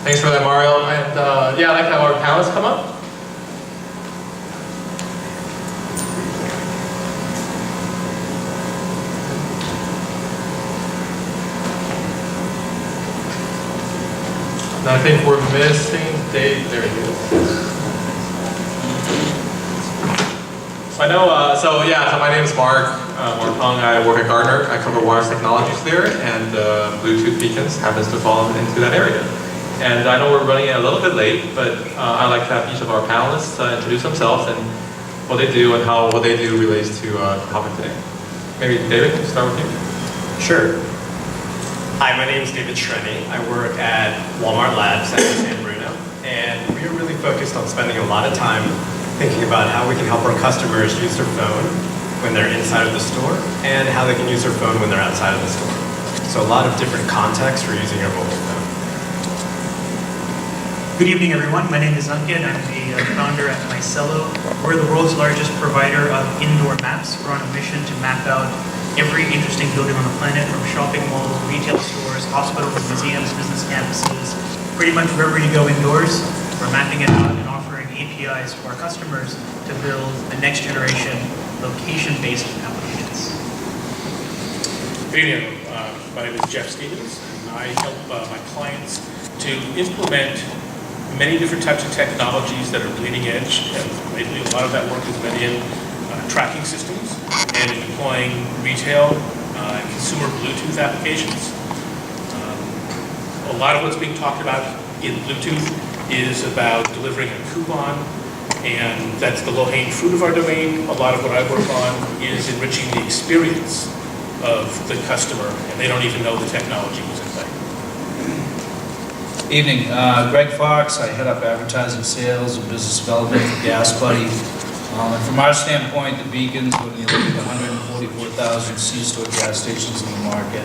Thanks for that, Mario. And yeah, I'd like to have our panelists come up. And I think we're missing Dave. There he is. I know, so my name is Mark Hung. I work at Gartner. I cover wireless technologies there, and Bluetooth beacons happens to fall into that area. And I know we're running a little bit late, but I'd like to have each of our panelists introduce themselves and what they do and how what they do relates to the topic today. Maybe David, start with you. Sure. Hi, my name is David Shreni. I work at Walmart Labs at San Bruno, and we are really focused on spending a lot of time thinking about how we can help our customers use their phone when they're inside of the store and how they can use their phone when they're outside of the store. So a lot of different contexts for using your mobile phone. Good evening, everyone. My name is Ankit. I'm the founder at Michello. We're the world's largest provider of indoor maps. We're on a mission to map out every interesting building on the planet, from shopping malls, retail stores, hospitals, museums, business campuses, pretty much wherever you go indoors. We're mapping it out and offering APIs for our customers to build the next generation location-based applications. Good evening. My name is Jeff Stevens, and I help my clients to implement many different types of technologies that are bleeding edge. And lately, a lot of that work has been in tracking systems and in deploying retail and consumer Bluetooth applications. A lot of what's being talked about in Bluetooth is about delivering a coupon, and that's the low-hanging fruit of our domain. A lot of what I work on is enriching the experience of the customer, and they don't even know the technology is in play. Evening, Greg Fox. I head up advertising sales and business development for GasBuddy. And from our standpoint, the beacons, when you look at the 144,000 C-store gas stations in the market,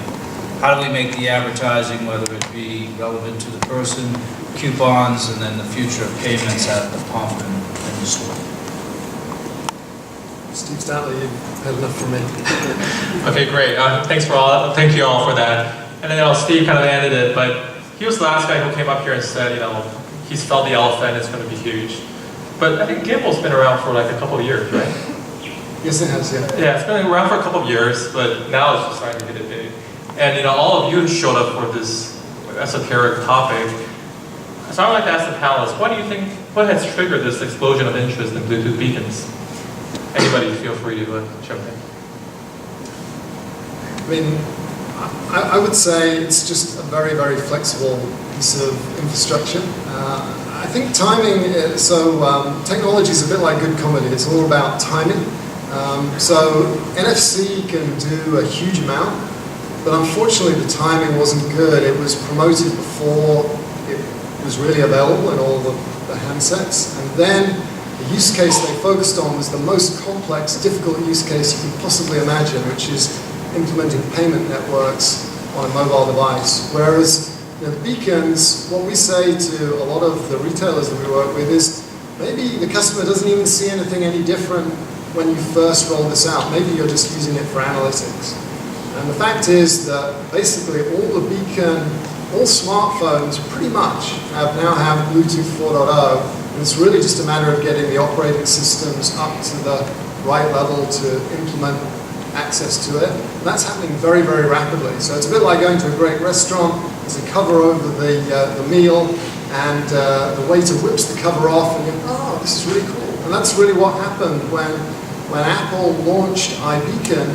how do we make the advertising, whether it be relevant to the person, coupons, and then the future of payments at the pump and in the store? Steve Statler, you've had enough from me. Okay, great. Thank you all for that. And then Steve kind of ended it, but he was the last guy who came up here and said, he's felt the elephant, it's going to be huge. But I think Gimble's been around for like a couple of years, right? Yes, it has, yeah. Yeah, it's been around for a couple of years, but now it's just starting to get it big. And all of you showed up for this esoteric topic. So I'd like to ask the panelists, what do you think, what has triggered this explosion of interest in Bluetooth beacons? Anybody feel free to jump in. I mean, I would say it's just a very, very flexible piece of infrastructure. I think timing, technology is a bit like good comedy. It's all about timing. So NFC can do a huge amount, but unfortunately the timing wasn't good. It was promoted before it was really available in all the handsets. And then the use case they focused on was the most complex, difficult use case you can possibly imagine, which is implementing payment networks on a mobile device. Whereas the beacons, what we say to a lot of the retailers that we work with is maybe the customer doesn't even see anything any different when you first roll this out. Maybe you're just using it for analytics. And the fact is that basically all the beacon, all smartphones pretty much now have Bluetooth 4.0, and it's really just a matter of getting the operating systems up to the right level to implement access to it. And that's happening very, very rapidly. So it's a bit like going to a great restaurant. There's a cover over the meal. and the waiter whips the cover off and you go, oh, this is really cool. And that's really what happened when Apple launched iBeacon.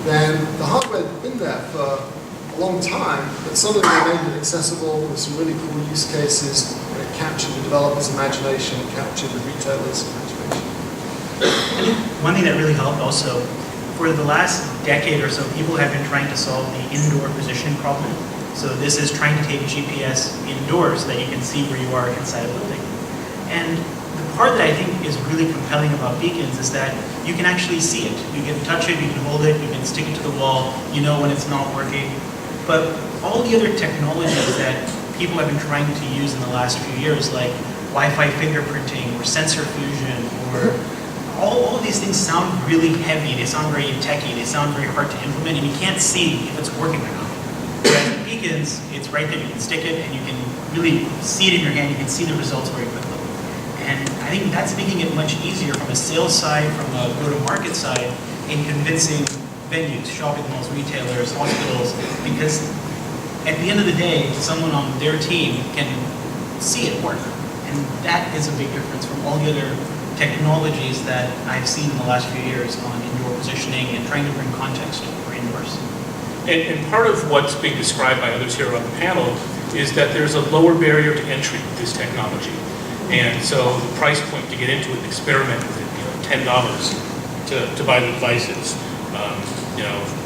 Then the hardware had been there for a long time, but suddenly they made it accessible with some really cool use cases, and it captured the developer's imagination, it captured the retailer's imagination. I think one thing that really helped also, for the last decade or so, people have been trying to solve the indoor positioning problem. So this is trying to take GPS indoors so that you can see where you are inside a building. And the part that I think is really compelling about beacons is that you can actually see it. You can touch it, you can hold it, you can stick it to the wall, you know when it's not working. But all the other technologies that people have been trying to use in the last few years, like Wi-Fi fingerprinting or sensor fusion, or all of these things sound really heavy, they sound very techy, they sound very hard to implement, and you can't see if it's working or not. Whereas with beacons, it's right there, you can stick it, and you can really see it in your hand, you can see the results very quickly. And I think that's making it much easier from a sales side, from a go-to-market side, in convincing venues, shopping malls, retailers, hospitals, because at the end of the day, someone on their team can see it work. And that is a big difference from all the other technologies that I've seen in the last few years on indoor positioning and trying to bring context for indoors. And part of what's being described by others here on the panel is that there's a lower barrier to entry with this technology. And so the price point to get into it and experiment with it, $10 to buy the devices,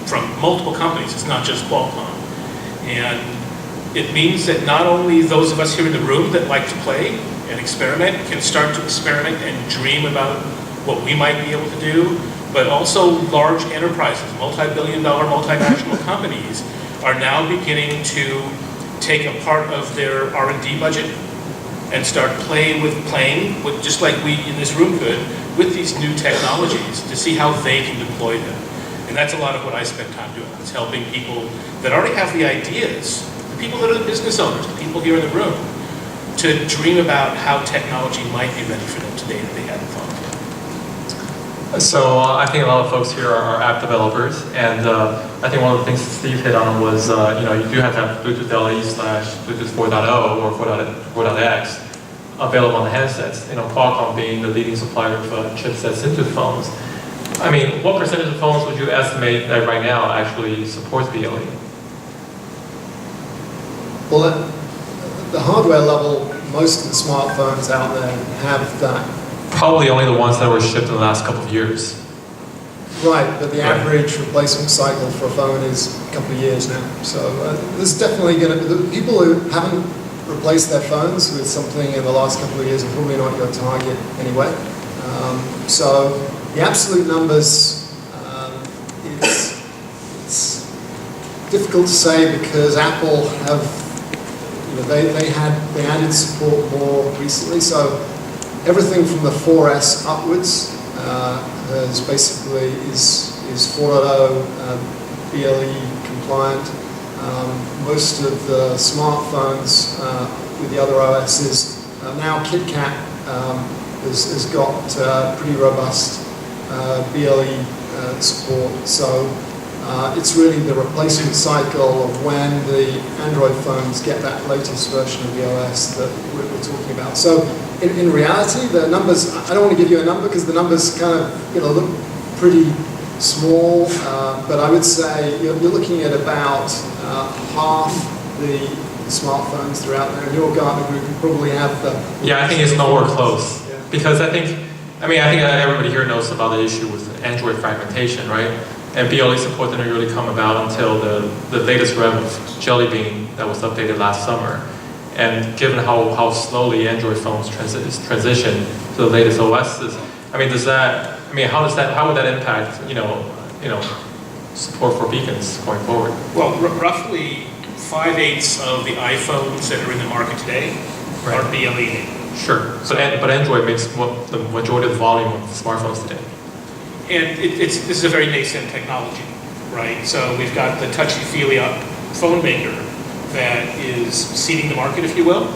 from multiple companies. It's not just Qualcomm. And it means that not only those of us here in the room that like to play and experiment can start to experiment and dream about what we might be able to do, but also large enterprises, multi-billion-dollar multinational companies are now beginning to take a part of their R&D budget and start playing with, just like we in this room could, with these new technologies to see how they can deploy them. And that's a lot of what I spend time doing. It's helping people that already have the ideas, the people that are the business owners, the people here in the room, to dream about how technology might be ready for them today that they hadn't thought of. So I think a lot of folks here are app developers, and I think one of the things Steve hit on was, you do have to have Bluetooth LE/Bluetooth 4.0 or 4.x available on the handsets. Qualcomm being the leading supplier of chipsets into phones. I mean, what percentage of phones would you estimate that right now actually supports BLE? Well, at the hardware level, most of the smartphones out there have that. Probably only the ones that were shipped in the last couple of years. Right, but the average replacement cycle for a phone is a couple of years now. So there's definitely going to be, the people who haven't replaced their phones with something in the last couple of years are probably not your target anyway. So the absolute numbers, it's difficult to say because Apple have, they added support more recently. So everything from the 4S upwards is basically is 4.0 BLE compliant. Most of the smartphones with the other OSs, now KitKat has got pretty robust BLE support. So it's really the replacement cycle of when the Android phones get that latest version of the OS that we're talking about. So in reality, the numbers, I don't want to give you a number because the numbers kind of look pretty small, but I would say you're looking at about half the smartphones that are out there. In your Gartner group, you probably have the... Yeah, I think it's nowhere close. Yeah. Because I think everybody here knows about the issue with Android fragmentation, right? And BLE support didn't really come about until the latest rev of Jelly Bean that was updated last summer. And given how slowly Android phones transition to the latest OSs, how would that impact, support for beacons going forward? Well, roughly 5/8 of the iPhones that are in the market today are BLE. Sure, but Android makes the majority of the volume of smartphones today. And this is a very nascent technology, right? So we've got the touchy-feely phone maker that is seeding the market, if you will.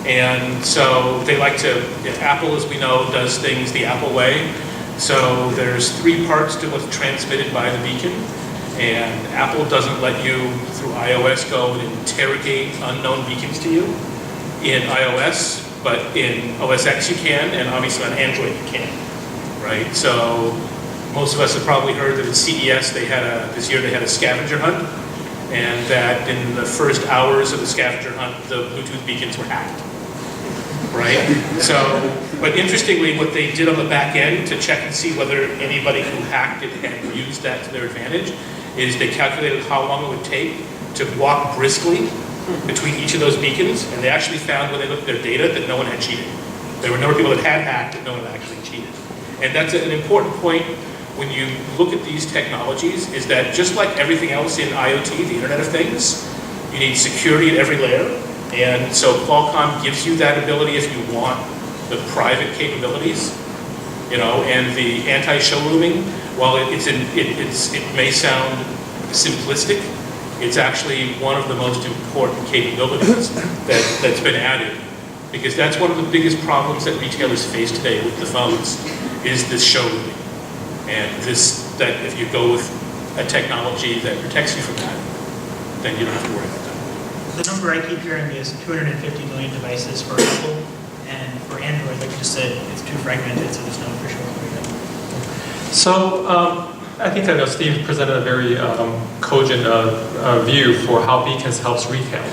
And so they like to, Apple, as we know, does things the Apple way. So there's 3 parts to what's transmitted by the beacon. And Apple doesn't let you, through iOS, go and interrogate unknown beacons to you. in iOS, but in OS X you can, and obviously on Android you can, right? So most of us have probably heard that at CES this year they had a scavenger hunt, and that in the first hours of the scavenger hunt, the Bluetooth beacons were hacked, right? So, but interestingly, what they did on the back end to check and see whether anybody who hacked it and used that to their advantage is they calculated how long it would take to walk briskly between each of those beacons, and they actually found when they looked at their data that no one had cheated. There were a number of people that had hacked, but no one had actually cheated. And that's an important point when you look at these technologies, is that just like everything else in IoT, the Internet of Things, you need security at every layer. And so Qualcomm gives you that ability if you want the private capabilities, you know, and the anti-showrooming, while it may sound simplistic, it's actually one of the most important capabilities that's been added. Because that's one of the biggest problems that retailers face today with the phones, is this showrooming. And that if you go with a technology that protects you from that, then you don't have to worry about that. The number I keep hearing is 250 million devices for Apple, and for Android, like you just said, it's too fragmented, so there's no official number yet. So I think that Steve presented a very cogent view for how beacons helps retail.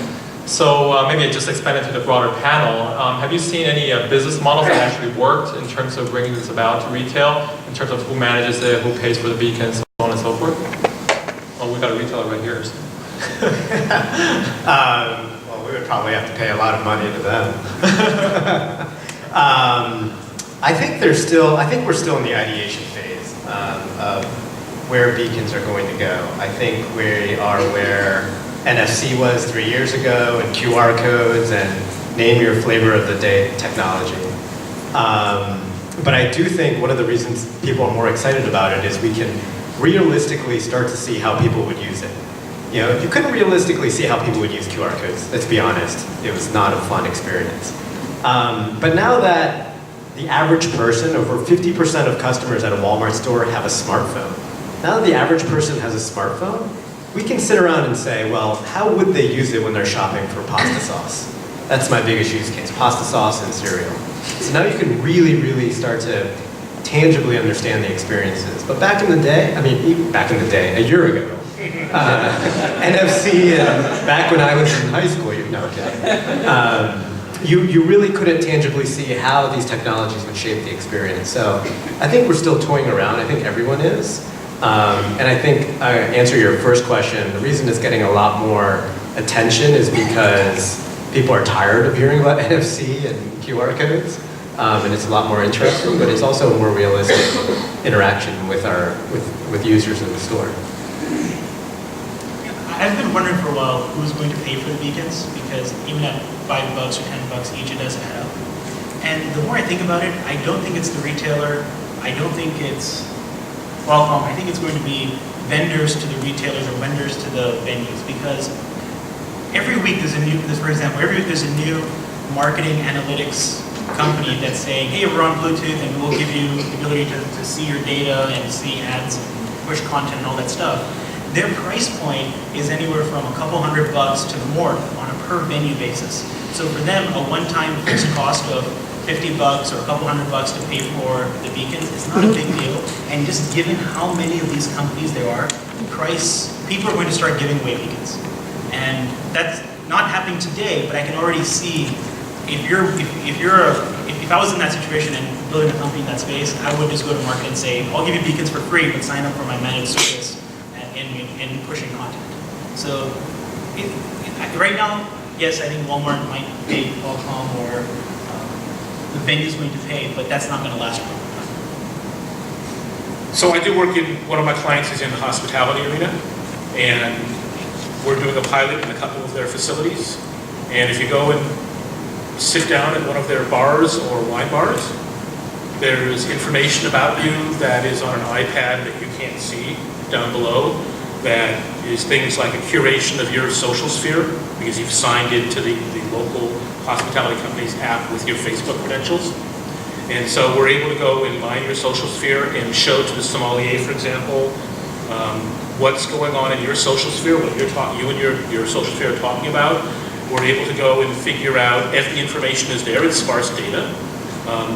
So maybe I just expand it to the broader panel. Have you seen any business models that actually worked in terms of bringing this about to retail, in terms of who manages it, who pays for the beacons, so on and so forth? Well, we got a retailer right here. So. Well, we would probably have to pay a lot of money to them. I think we're still in the ideation phase of where beacons are going to go. I think we are where NFC was 3 years ago, and QR codes, and name your flavor of the day technology. But I do think one of the reasons people are more excited about it is we can realistically start to see how people would use it. You know, you couldn't realistically see how people would use QR codes, let's be honest. It was not a fun experience. But now that the average person, over 50% of customers at a Walmart store have a smartphone. Now that the average person has a smartphone, we can sit around and say, well, how would they use it when they're shopping for pasta sauce? That's my biggest use case, pasta sauce and cereal. So now you can really, really start to tangibly understand the experiences. But back in the day, a year ago, NFC, and back when I was in high school, you really couldn't tangibly see how these technologies would shape the experience. So I think we're still toying around. I think everyone is. And I think, answer your first question, the reason it's getting a lot more attention is because people are tired of hearing about NFC and QR codes, and it's a lot more interesting, but it's also a more realistic interaction with users in the store. I've been wondering for a while who's going to pay for the beacons, because even at $5 or $10, each it does add up. And the more I think about it, I don't think it's the retailer, I don't think it's Qualcomm, I think it's going to be vendors to the retailers or vendors to the venues, because every week there's a new, for example, every week there's a new marketing analytics company that's saying, hey, we're on Bluetooth and we'll give you the ability to see your data and see ads and push content and all that stuff. Their price point is anywhere from a couple $100 to more on a per venue basis. So for them, a one-time fixed cost of $50 or a couple $100 to pay for the beacons is not a big deal. And just given how many of these companies there are, people are going to start giving away beacons. And that's not happening today, but I can already see if I was in that situation and building a company in that space, I would just go to market and say, I'll give you beacons for free, but sign up for my managed service in pushing content. So right now, yes, I think Walmart might pay Qualcomm or the venue's going to pay, but that's not going to last for a long time. So I do work one of my clients is in the hospitality arena, and we're doing a pilot in a couple of their facilities. And if you go and sit down at one of their bars or wine bars, there's information about you that is on an iPad that you can't see down below. That is things like a curation of your social sphere, because you've signed into the local hospitality company's app with your Facebook credentials. And so we're able to go and mine your social sphere and show to the sommelier, for example, what's going on in your social sphere, what you and your social sphere are talking about, we're able to go and figure out if the information is there, it's sparse data,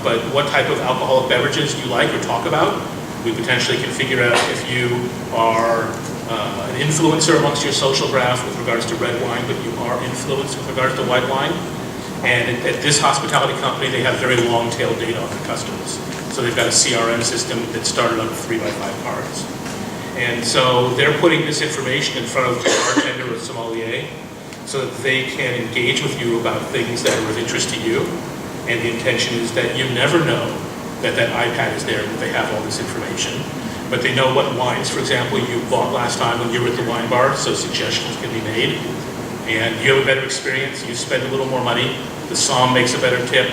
but what type of alcoholic beverages you like or talk about. We potentially can figure out if you are an influencer amongst your social graph with regards to red wine, but you are influenced with regards to white wine. And at this hospitality company, they have very long tail data on their customers. So they've got a CRM system that started on 3x5 cards. And so they're putting this information in front of the bartender or sommelier so that they can engage with you about things that are of interest to you. And the intention is that you never know that that iPad is there, that they have all this information. But they know what wines, for example, you bought last time when you were at the wine bar, so suggestions can be made. And you have a better experience, you spend a little more money, the som makes a better tip,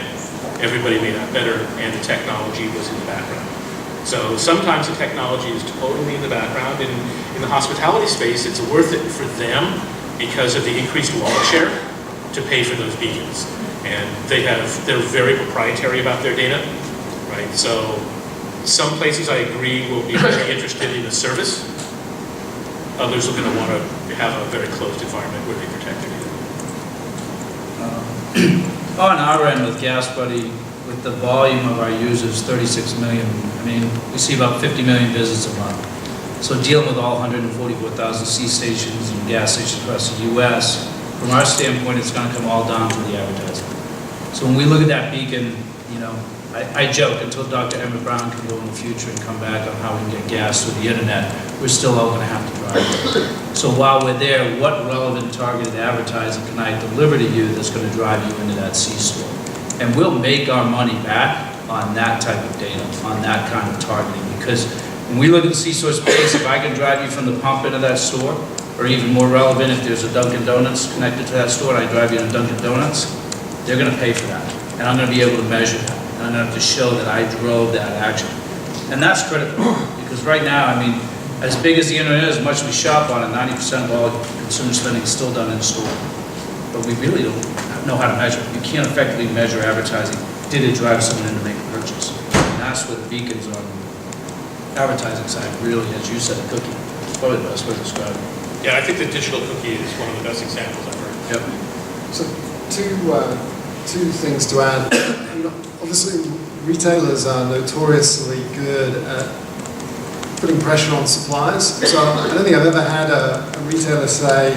everybody made that better, and the technology was in the background. So sometimes the technology is totally in the background, and in the hospitality space, it's worth it for them because of the increased wallet share to pay for those beacons. And they're very proprietary about their data, right? So some places, I agree, will be very interested in the service. Others are going to want to have a very closed environment where they protect their data. On our end with GasBuddy, with the volume of our users, 36 million, I mean, we see about 50 million visits a month. So dealing with all 144,000 C stations and gas stations across the US, from our standpoint, it's going to come all down to the advertising. So when we look at that beacon, you know, I joke until Dr. Emmett Brown can go in the future and come back on how we can get gas through the internet, we're still all going to have to drive. So while we're there, what relevant targeted advertising can I deliver to you that's going to drive you into that C-store? And we'll make our money back on that type of data, on that kind of targeting. Because when we look at the C-store space, if I can drive you from the pump into that store, or even more relevant, if there's a Dunkin' Donuts connected to that store and I drive you to Dunkin' Donuts, they're going to pay for that. And I'm going to be able to measure that. And I'm going to have to show that I drove that action. And that's critical. Because right now, I mean, as big as the internet is, as much as we shop on it, 90% of all consumer spending is still done in store. But we really don't know how to measure it. You can't effectively measure advertising. Did it drive someone in to make a purchase? And that's where the beacons on the advertising side really, as you said, a cookie. It's probably the best way to describe it. Yeah, I think the digital cookie is one of the best examples I've heard. Yep. So two things to add. Obviously, retailers are notoriously good at putting pressure on suppliers. So I don't think I've ever had a retailer say,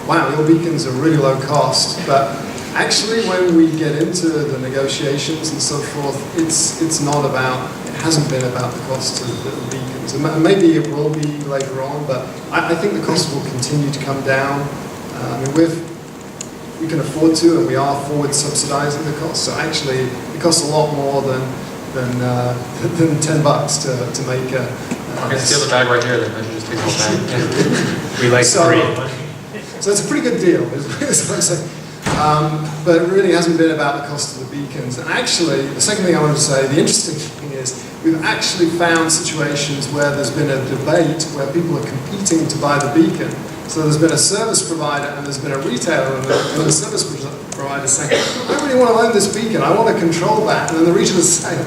wow, your beacons are really low cost. But actually, when we get into the negotiations and so forth, it's not about, it hasn't been about the cost of the beacons. And maybe it will be later on, but I think the cost will continue to come down. I mean, we can afford to, and we are forward subsidizing the cost. So actually, it costs a lot more than $10 to make a. I can steal the bag right here. Then I should just take the whole bag. We like free. So it's a pretty good deal, is what I'm saying. But it really hasn't been about the cost of the beacons. And actually, the second thing I want to say, the interesting thing is, we've actually found situations where there's been a debate where people are competing to buy the beacon. So there's been a service provider and there's been a retailer, and the service provider saying, I really want to own this beacon, I want to control that. And then the retailer's saying,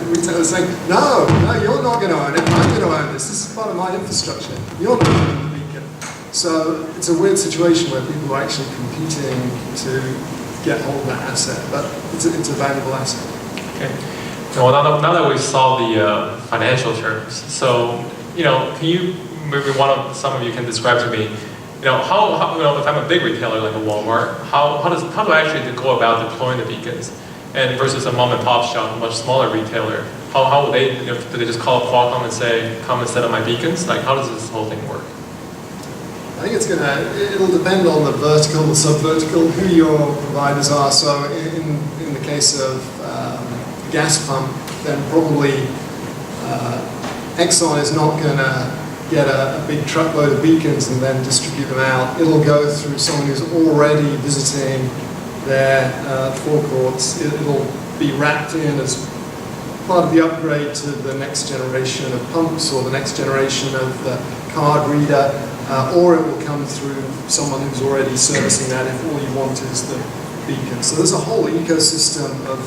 no, you're not going to own it, I'm going to own this. This is part of my infrastructure. You're not owning the beacon. So it's a weird situation where people are actually competing to get hold of that asset, but it's a valuable asset. Okay. Well, now that we've solved the financial terms, so can you maybe some of you can describe to me, how if I'm a big retailer like a Walmart, how do I actually go about deploying the beacons, and versus a mom and pop shop, a much smaller retailer, how would they do they just call up Qualcomm and say, come and set up my beacons? Like, how does this whole thing work? I think it'll depend on the vertical, the sub-vertical, who your providers are. So in the case of the gas pump, then probably Exxon is not going to get a big truckload of beacons and then distribute them out. It'll go through someone who's already visiting their forecourts. It'll be wrapped in as part of the upgrade to the next generation of pumps or the next generation of the card reader. Or it will come through someone who's already servicing that if all you want is the beacon. So there's a whole ecosystem of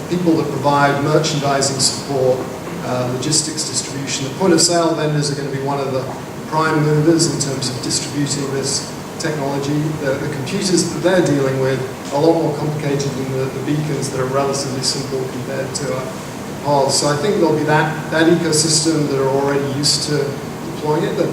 people that provide merchandising support, logistics distribution. The point of sale vendors are going to be one of the prime movers in terms of distributing this technology. The computers that they're dealing with are a lot more complicated than the beacons that are relatively simple compared to POS. So I think there'll be that ecosystem that are already used to deploying it. The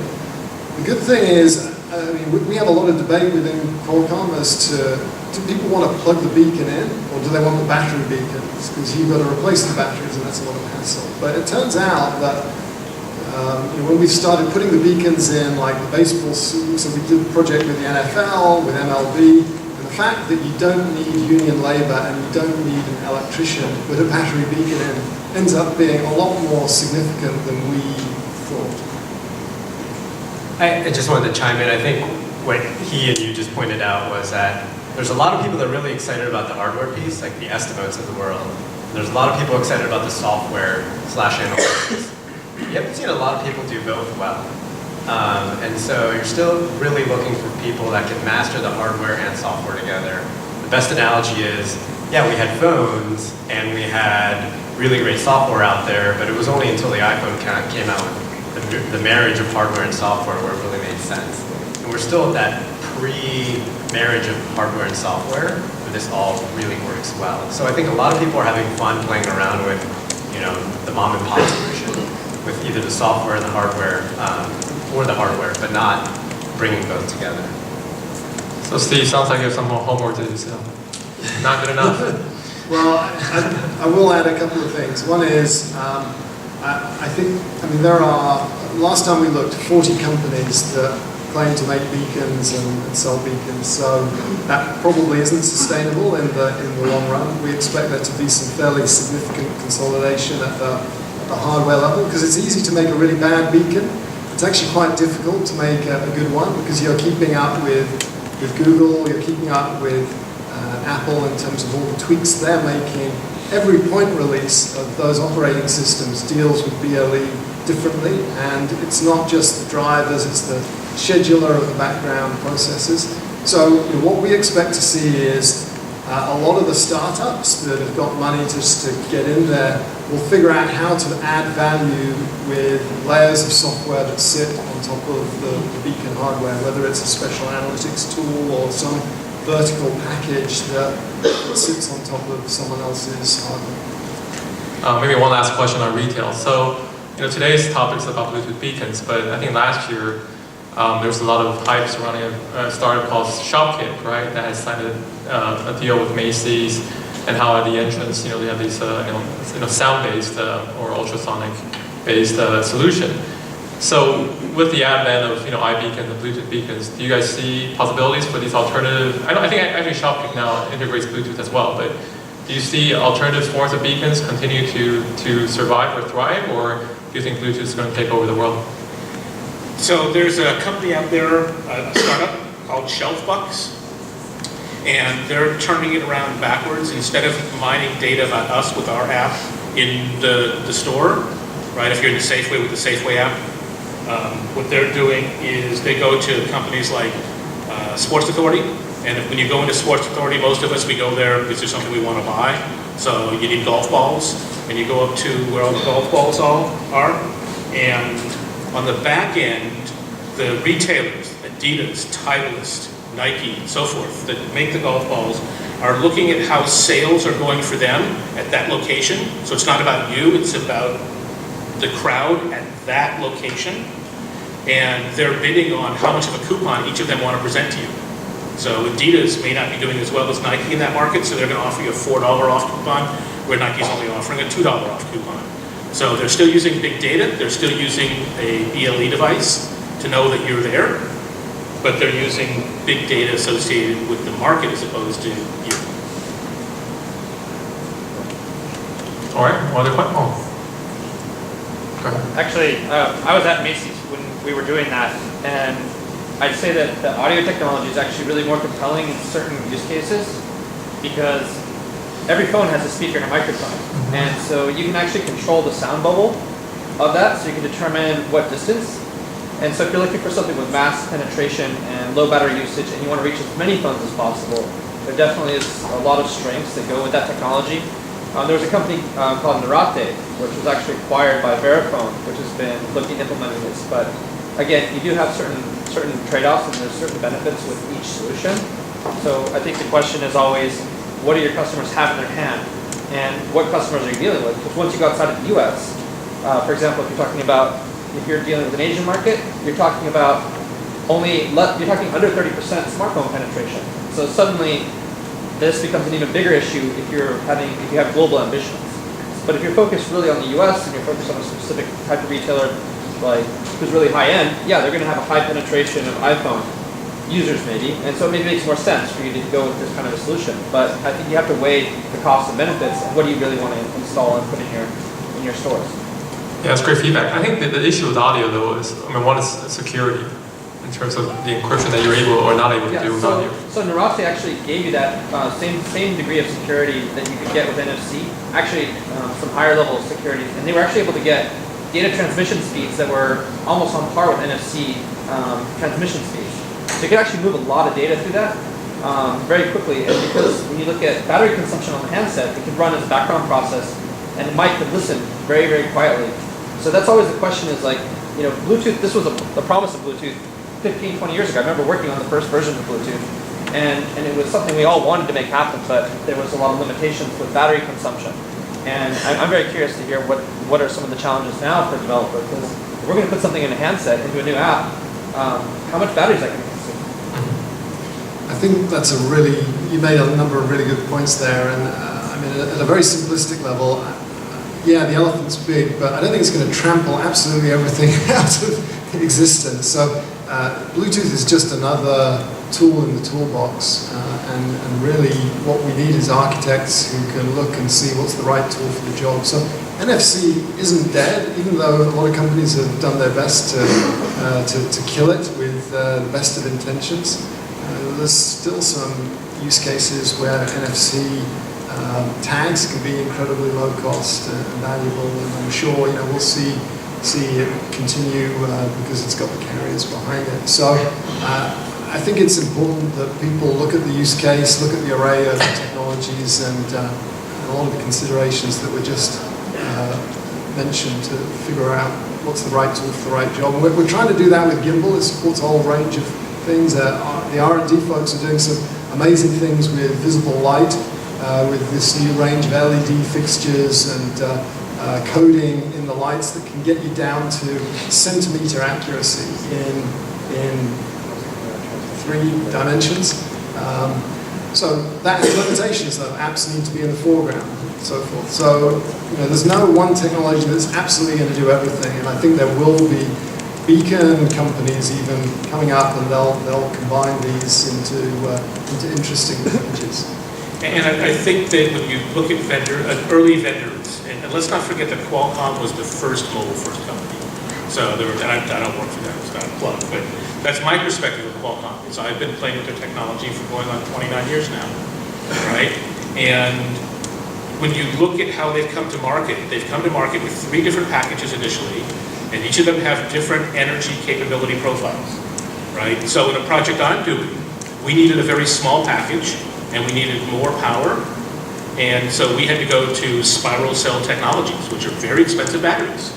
good thing is, I mean, we have a lot of debate within Qualcomm as to, do people want to plug the beacon in, or do they want the battery beacons? Because you've got to replace the batteries, and that's a lot of hassle. But it turns out that when we started putting the beacons in, like the baseball, so we did a project with the NFL, with MLB, and the fact that you don't need union labor and you don't need an electrician with a battery beacon in ends up being a lot more significant than we thought. I just wanted to chime in. I think what he and you just pointed out was that there's a lot of people that are really excited about the hardware piece, like the estimates of the world. There's a lot of people excited about the software/analytics. You haven't seen a lot of people do both well. And so you're still really looking for people that can master the hardware and software together. The best analogy is, yeah, we had phones and we had really great software out there, but it was only until the iPhone came out with the marriage of hardware and software where it really made sense. And we're still at that pre-marriage of hardware and software, where this all really works well. So I think a lot of people are having fun playing around with, the mom and pop solution, with either the software and the hardware, or the hardware, but not bringing both together. So Steve, sounds like you have some more homework to do, so not good enough. Well, I will add a couple of things. One is, there are, last time we looked, 40 companies that claim to make beacons and sell beacons, so that probably isn't sustainable in the long run. We expect there to be some fairly significant consolidation at the hardware level, because it's easy to make a really bad beacon. It's actually quite difficult to make a good one, because you're keeping up with Google, you're keeping up with Apple in terms of all the tweaks they're making. Every point release of those operating systems deals with BLE differently, and it's not just the drivers, it's the scheduler of the background processes. So what we expect to see is a lot of the startups that have got money just to get in there will figure out how to add value with layers of software that sit on top of the beacon hardware, whether it's a special analytics tool or some vertical package that sits on top of someone else's hardware. Maybe one last question on retail. So, today's topic is about Bluetooth beacons, but I think last year there was a lot of hype surrounding a startup called ShopKit, right? That has signed a deal with Macy's, and how at the entrance, they have these sound-based or ultrasonic-based solution. So with the advent of iBeacon and Bluetooth beacons, do you guys see possibilities for these alternative? I think actually ShopKit now integrates Bluetooth as well, but do you see alternative forms of beacons continue to survive or thrive, or do you think Bluetooth is going to take over the world? So there's a company out there, a startup called Shelfbucks, and they're turning it around backwards. Instead of mining data about us with our app in the store, right? If you're in the Safeway with the Safeway app, what they're doing is they go to companies like Sports Authority, and when you go into Sports Authority, most of us, we go there because there's something we want to buy. So you need golf balls, and you go up to where all the golf balls are, and on the back end, the retailers, Adidas, Titleist, Nike, and so forth, that make the golf balls, are looking at how sales are going for them at that location. So it's not about you, it's about the crowd at that location. And they're bidding on how much of a coupon each of them want to present to you. So Adidas may not be doing as well as Nike in that market, so they're going to offer you a $4 off coupon, where Nike's only offering a $2 off coupon. So they're still using big data, they're still using a BLE device to know that you're there, but they're using big data associated with the market as opposed to you. All right, one other question? Go ahead. Actually, I was at Macy's when we were doing that, and I'd say that the audio technology is actually really more compelling in certain use cases, because every phone has a speaker and a microphone, and so you can actually control the sound bubble of that, so you can determine what distance. And so if you're looking for something with mass penetration and low battery usage, and you want to reach as many phones as possible, there definitely is a lot of strengths that go with that technology. There was a company called Narate, which was actually acquired by Verifone, which has been looking at implementing this. But again, you do have certain trade-offs and there's certain benefits with each solution. So I think the question is always, what do your customers have in their hand? And what customers are you dealing with? Because once you go outside of the US, for example, if you're dealing with an Asian market, you're talking about you're talking under 30% smartphone penetration. So suddenly, this becomes an even bigger issue if you have global ambitions. But if you're focused really on the US and you're focused on a specific type of retailer, like who's really high end, yeah, they're going to have a high penetration of iPhone users maybe, and so it maybe makes more sense for you to go with this kind of a solution. But I think you have to weigh the costs and benefits and what do you really want to install and put in your stores. Yeah, that's great feedback. I think the issue with audio though is, one is security in terms of the encryption that you're able or not able to do with audio. So Narate actually gave you that same degree of security that you could get with NFC, actually some higher level of security, and they were actually able to get data transmission speeds that were almost on par with NFC transmission speeds. So you could actually move a lot of data through that very quickly, and because when you look at battery consumption on the handset, it can run as a background process, and the mic could listen very, very quietly. So that's always the question is like, Bluetooth, this was the promise of Bluetooth 15, 20 years ago. I remember working on the first version of Bluetooth, and it was something we all wanted to make happen, but there was a lot of limitations with battery consumption. And I'm very curious to hear what are some of the challenges now for developers, because if we're going to put something in a handset, into a new app, how much battery is that going to consume? I think that's you made a number of really good points there, and at a very simplistic level, yeah, the elephant's big, but I don't think it's going to trample absolutely everything out of existence. So Bluetooth is just another tool in the toolbox, and really what we need is architects who can look and see what's the right tool for the job. So NFC isn't dead, even though a lot of companies have done their best to kill it with the best of intentions. There's still some use cases where NFC tags can be incredibly low cost and valuable, and I'm sure we'll see it continue because it's got the carriers behind it. So I think it's important that people look at the use case, look at the array of technologies and a lot of the considerations that were just mentioned to figure out what's the right tool for the right job. And we're trying to do that with Gimbal. It supports a whole range of things. The R&D folks are doing some amazing things with visible light, with this new range of LED fixtures and coding in the lights that can get you down to centimeter accuracy in 3 dimensions. So that has limitations though. Apps need to be in the foreground and so forth. So there's no one technology that's absolutely going to do everything, and I think there will be beacon companies even coming up, and they'll combine these into interesting packages. And I think that when you look at early vendors, and let's not forget that Qualcomm was the first mobile-first company. So I don't work for them, it's not a plug, but that's my perspective of Qualcomm. So I've been playing with their technology for going on 29 years now, right? And when you look at how they've come to market with 3 different packages initially, and each of them have different energy capability profiles, right? So in a project I'm doing, we needed a very small package, and we needed more power, and so we had to go to spiral cell technologies, which are very expensive batteries,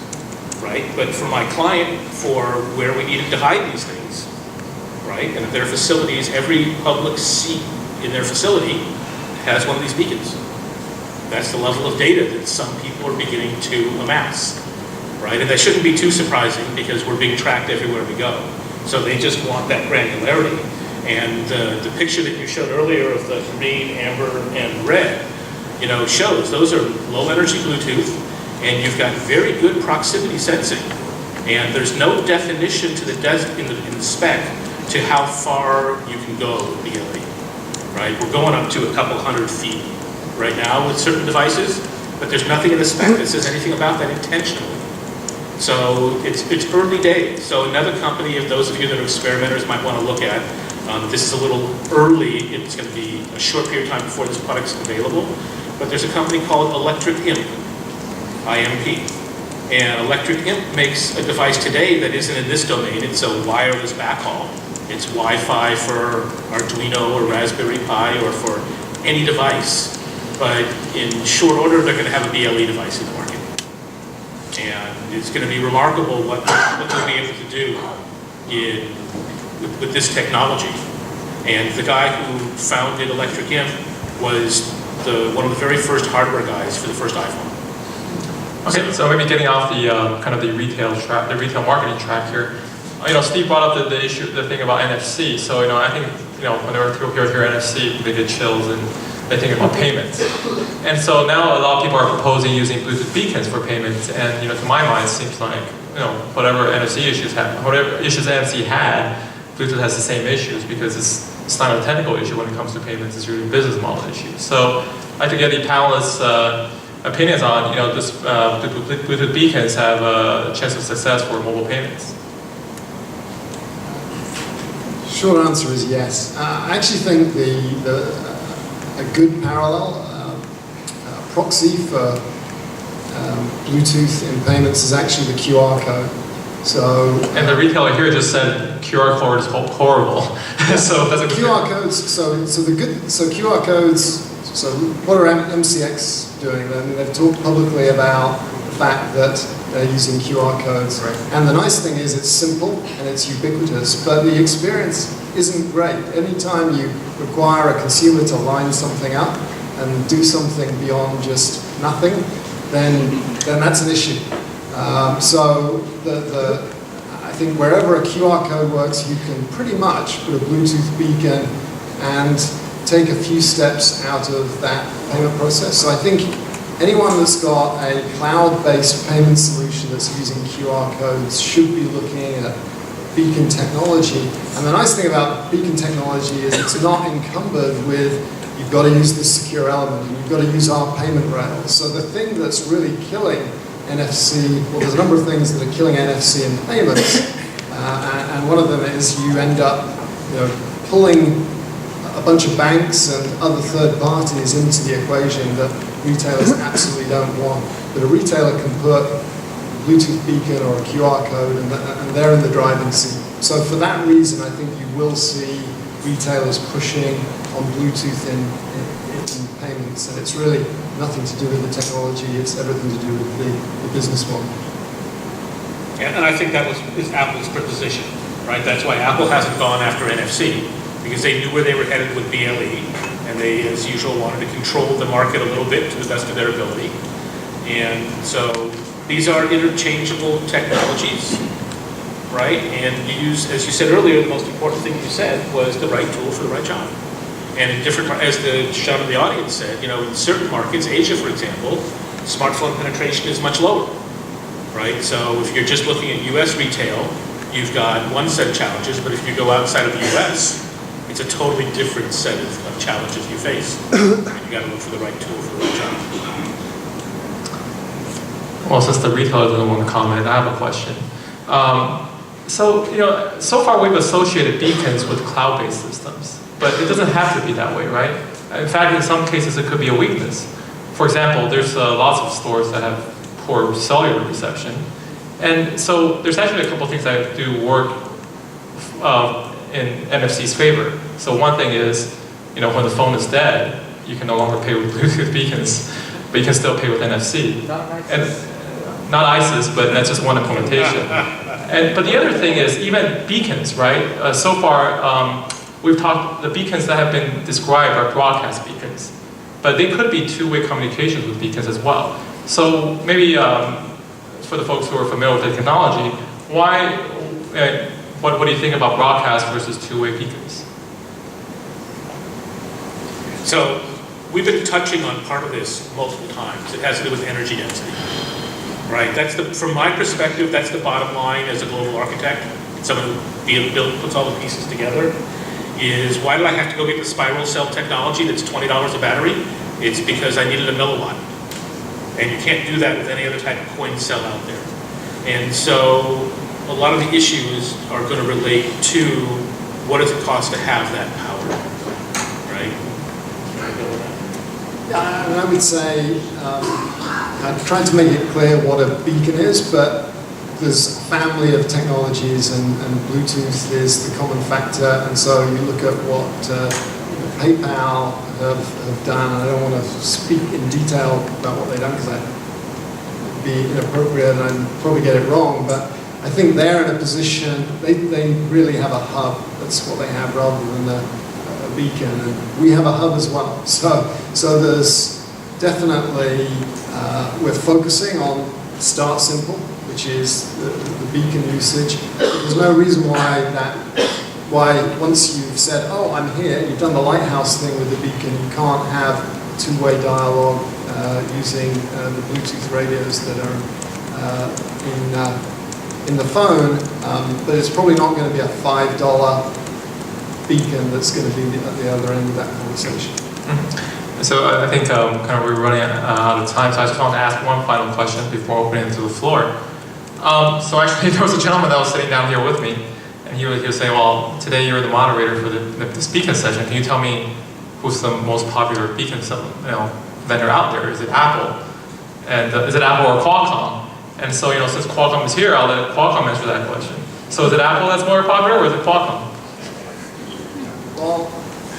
right? But for my client, for where we needed to hide these things, right? And at their facilities, every public seat in their facility has one of these beacons. That's the level of data that some people are beginning to amass, right? And that shouldn't be too surprising because we're being tracked everywhere we go. So they just want that granularity. And the picture that you showed earlier of the green, amber, and red, shows those are low energy Bluetooth, and you've got very good proximity sensing. And there's no definition to in the spec to how far you can go with BLE, right? We're going up to a couple 100 feet right now with certain devices, but there's nothing in the spec that says anything about that intentionally. So it's early days. So another company, if those of you that are experimenters might want to look at, this is a little early. It's going to be a short period of time before this product's available. But there's a company called Electric Imp, IMP. And Electric Imp makes a device today that isn't in this domain. It's a wireless backhaul. It's Wi-Fi for Arduino or Raspberry Pi or for any device. But in short order, they're going to have a BLE device in the market. And it's going to be remarkable what they'll be able to do with this technology. And the guy who founded Electric Imp was one of the very first hardware guys for the first iPhone. Okay, so maybe getting off the kind of the retail marketing track here. Steve brought up the thing about NFC. So I think whenever people hear NFC, they get chills and they think about payments. And so now a lot of people are proposing using Bluetooth beacons for payments. And to my mind, it seems like whatever NFC issues NFC had, Bluetooth has the same issues because it's not a technical issue when it comes to payments. It's really a business model issue. So I'd like to get the panelists' opinions on this Bluetooth beacons have a chance of success for mobile payments. Short answer is yes. I actually think a good parallel proxy for Bluetooth in payments is actually the QR code. So and the retailer here just said QR code is horrible. So that's a QR codes. So QR codes. So what are MCX doing? They've talked publicly about the fact that they're using QR codes. Right. And the nice thing is it's simple and it's ubiquitous, but the experience isn't great. Anytime you require a consumer to line something up and do something beyond just nothing, then that's an issue. So I think wherever a QR code works, you can pretty much put a Bluetooth beacon and take a few steps out of that payment process. So I think anyone that's got a cloud-based payment solution that's using QR codes should be looking at beacon technology. And the nice thing about beacon technology is it's not encumbered with you've got to use this secure element and you've got to use our payment rails. So the thing that's really killing NFC, well, there's a number of things that are killing NFC in payments, and one of them is you end up pulling a bunch of banks and other third parties into the equation that retailers absolutely don't want. But a retailer can put a Bluetooth beacon or a QR code and they're in the driving seat. So for that reason, I think you will see retailers pushing on Bluetooth in payments. And it's really nothing to do with the technology, it's everything to do with the business model. Yeah, and I think that is Apple's proposition, right? That's why Apple hasn't gone after NFC, because they knew where they were headed with BLE, and they, as usual, wanted to control the market a little bit to the best of their ability. And so these are interchangeable technologies, right? And you use, as you said earlier, the most important thing you said was the right tool for the right job. And in different, as the shot of the audience said, in certain markets, Asia, for example, smartphone penetration is much lower, right? So if you're just looking at US retail, you've got one set of challenges, but if you go outside of the US, it's a totally different set of challenges you face. And you got to look for the right tool for the right job. Well, since the retailer doesn't want to comment, I have a question. So far we've associated beacons with cloud-based systems, but it doesn't have to be that way, right? In fact, in some cases, it could be a weakness. For example, there's lots of stores that have poor cellular reception. And so there's actually a couple of things that do work in NFC's favor. So one thing is, when the phone is dead, you can no longer pay with Bluetooth beacons, but you can still pay with NFC. Not ISIS, but that's just one implementation. But the other thing is even beacons, right? So far, we've talked, the beacons that have been described are broadcast beacons, but they could be two-way communications with beacons as well. So maybe for the folks who are familiar with the technology, what do you think about broadcast versus two-way beacons? So we've been touching on part of this multiple times. It has to do with energy density, right? From my perspective, that's the bottom line as a global architect. Someone who puts all the pieces together. Is why do I have to go get the spiral cell technology that's $20 a battery? It's because I needed a milliwatt. And you can't do that with any other type of coin cell out there. And so a lot of the issues are going to relate to what does it cost to have that power, right? Yeah, and I would say, I tried to make it clear what a beacon is, but there's a family of technologies and Bluetooth is the common factor, and so you look at what PayPal have done, and I don't want to speak in detail about what they've done because that would be inappropriate and I'd probably get it wrong, but I think they're in a position, they really have a hub. That's what they have rather than a beacon. And we have a hub as well. So there's definitely, we're focusing on start simple, which is the beacon usage. There's no reason why once you've said, oh, I'm here, you've done the lighthouse thing with the beacon, you can't have two-way dialogue using the Bluetooth radios that are in the phone, but it's probably not going to be a $5 beacon that's going to be at the other end of that conversation. Mm-hmm. So I think kind of we're running out of time, so I just want to ask one final question before opening it to the floor. So actually there was a gentleman that was sitting down here with me, and he was saying, well, today you're the moderator for this beacon session. Can you tell me who's the most popular beacon vendor out there? Is it Apple? And is it Apple or Qualcomm? And so, since Qualcomm is here, I'll let Qualcomm answer that question. So is it Apple that's more popular, or is it Qualcomm? Well,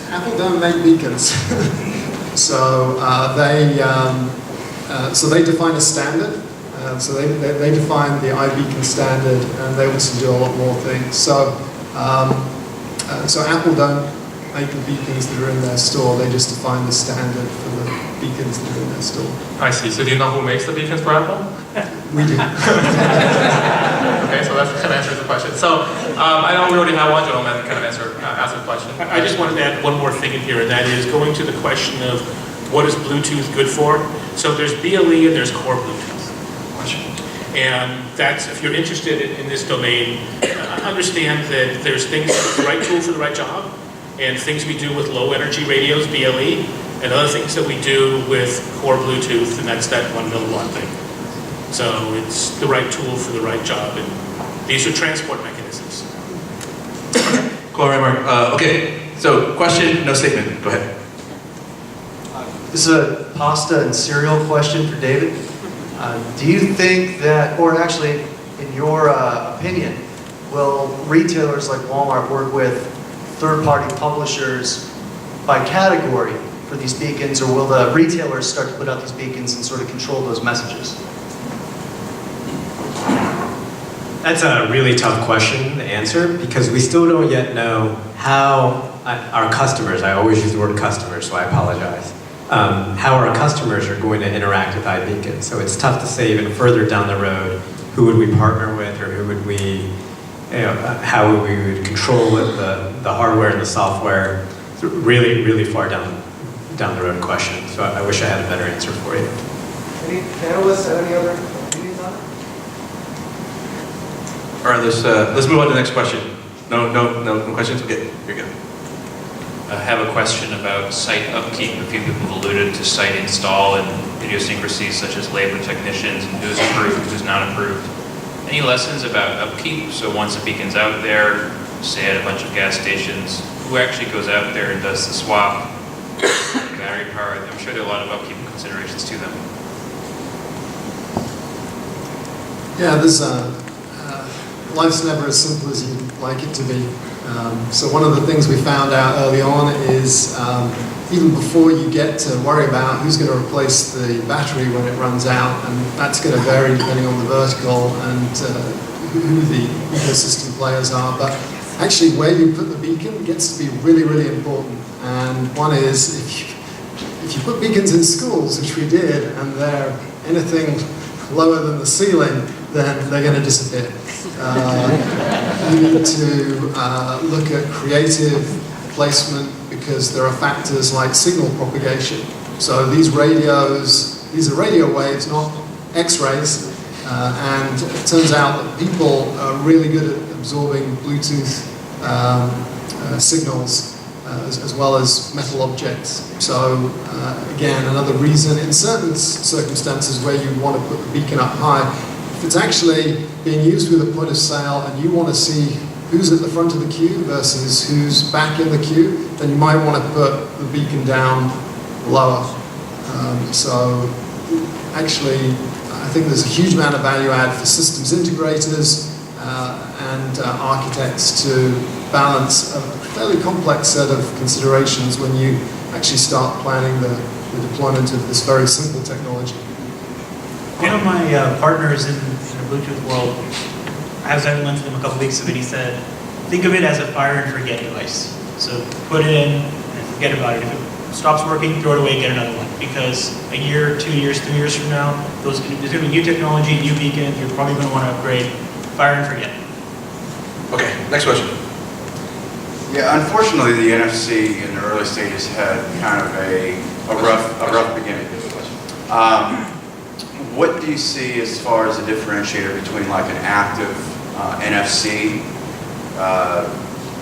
Apple don't make beacons. So they define a standard. So they define the iBeacon standard, and they also do a lot more things. So Apple don't make the beacons that are in their store. They just define the standard for the beacons that are in their store. I see. So do you know who makes the beacons for Apple? We do. Okay, so that kind of answers the question. So I know we already have one gentleman kind of ask the question. I just wanted to add one more thing in here, and that is going to the question of what is Bluetooth good for? So there's BLE and there's core Bluetooth. And that's, if you're interested in this domain, understand that there's things, the right tool for the right job, and things we do with low energy radios, BLE, and other things that we do with core Bluetooth, and that's that 1 milliwatt thing. So it's the right tool for the right job, and these are transport mechanisms. Cool, Mark. Okay, so question, no statement. Go ahead. This is a pasta and cereal question for David. Do you think that, or actually, in your opinion, will retailers like Walmart work with third-party publishers by category for these beacons, or will the retailers start to put out these beacons and sort of control those messages? That's a really tough question to answer because we still don't yet know how our customers, I always use the word customers, so I apologize, how our customers are going to interact with iBeacon. So it's tough to say even further down the road, who would we partner with, or who would we, how would we control it, the hardware and the software. It's really, really far down the road question. So I wish I had a better answer for you. Any panelists have any other opinions on it? All right, let's move on to the next question. No questions? Okay, here you go. I have a question about site upkeep. A few people have alluded to site install and idiosyncrasies such as labor technicians and who's approved, who's not approved. Any lessons about upkeep? So once a beacon's out there, say at a bunch of gas stations, who actually goes out there and does the swap? Battery power. I'm sure there are a lot of upkeep considerations to them. Yeah, there's life's never as simple as you'd like it to be. So one of the things we found out early on is even before you get to worry about who's going to replace the battery when it runs out, and that's going to vary depending on the vertical and who the ecosystem players are, but actually where you put the beacon gets to be really, really important. And one is if you put beacons in schools, which we did, and they're anything lower than the ceiling, then they're going to disappear. You need to look at creative placement because there are factors like signal propagation. So these are radio waves, not X-rays, and it turns out that people are really good at absorbing Bluetooth signals as well as metal objects. So again, another reason in certain circumstances where you want to put the beacon up high, if it's actually being used with a point of sale and you want to see who's at the front of the queue versus who's back in the queue, then you might want to put the beacon down lower. So actually, I think there's a huge amount of value add for systems integrators and architects to balance a fairly complex set of considerations when you actually start planning the deployment of this very simple technology. One of my partners in the Bluetooth world I was having lunch with him a couple weeks ago, and he said, think of it as a fire and forget device. So put it in and forget about it. If it stops working, throw it away, get another one. Because a year, 2 years, 3 years from now, there's going to be new technology, new beacon, you're probably going to want to upgrade. Fire and forget. Okay, next question. Yeah, unfortunately, the NFC in the early stages had kind of a rough beginning. What do you see as far as a differentiator between like an active NFC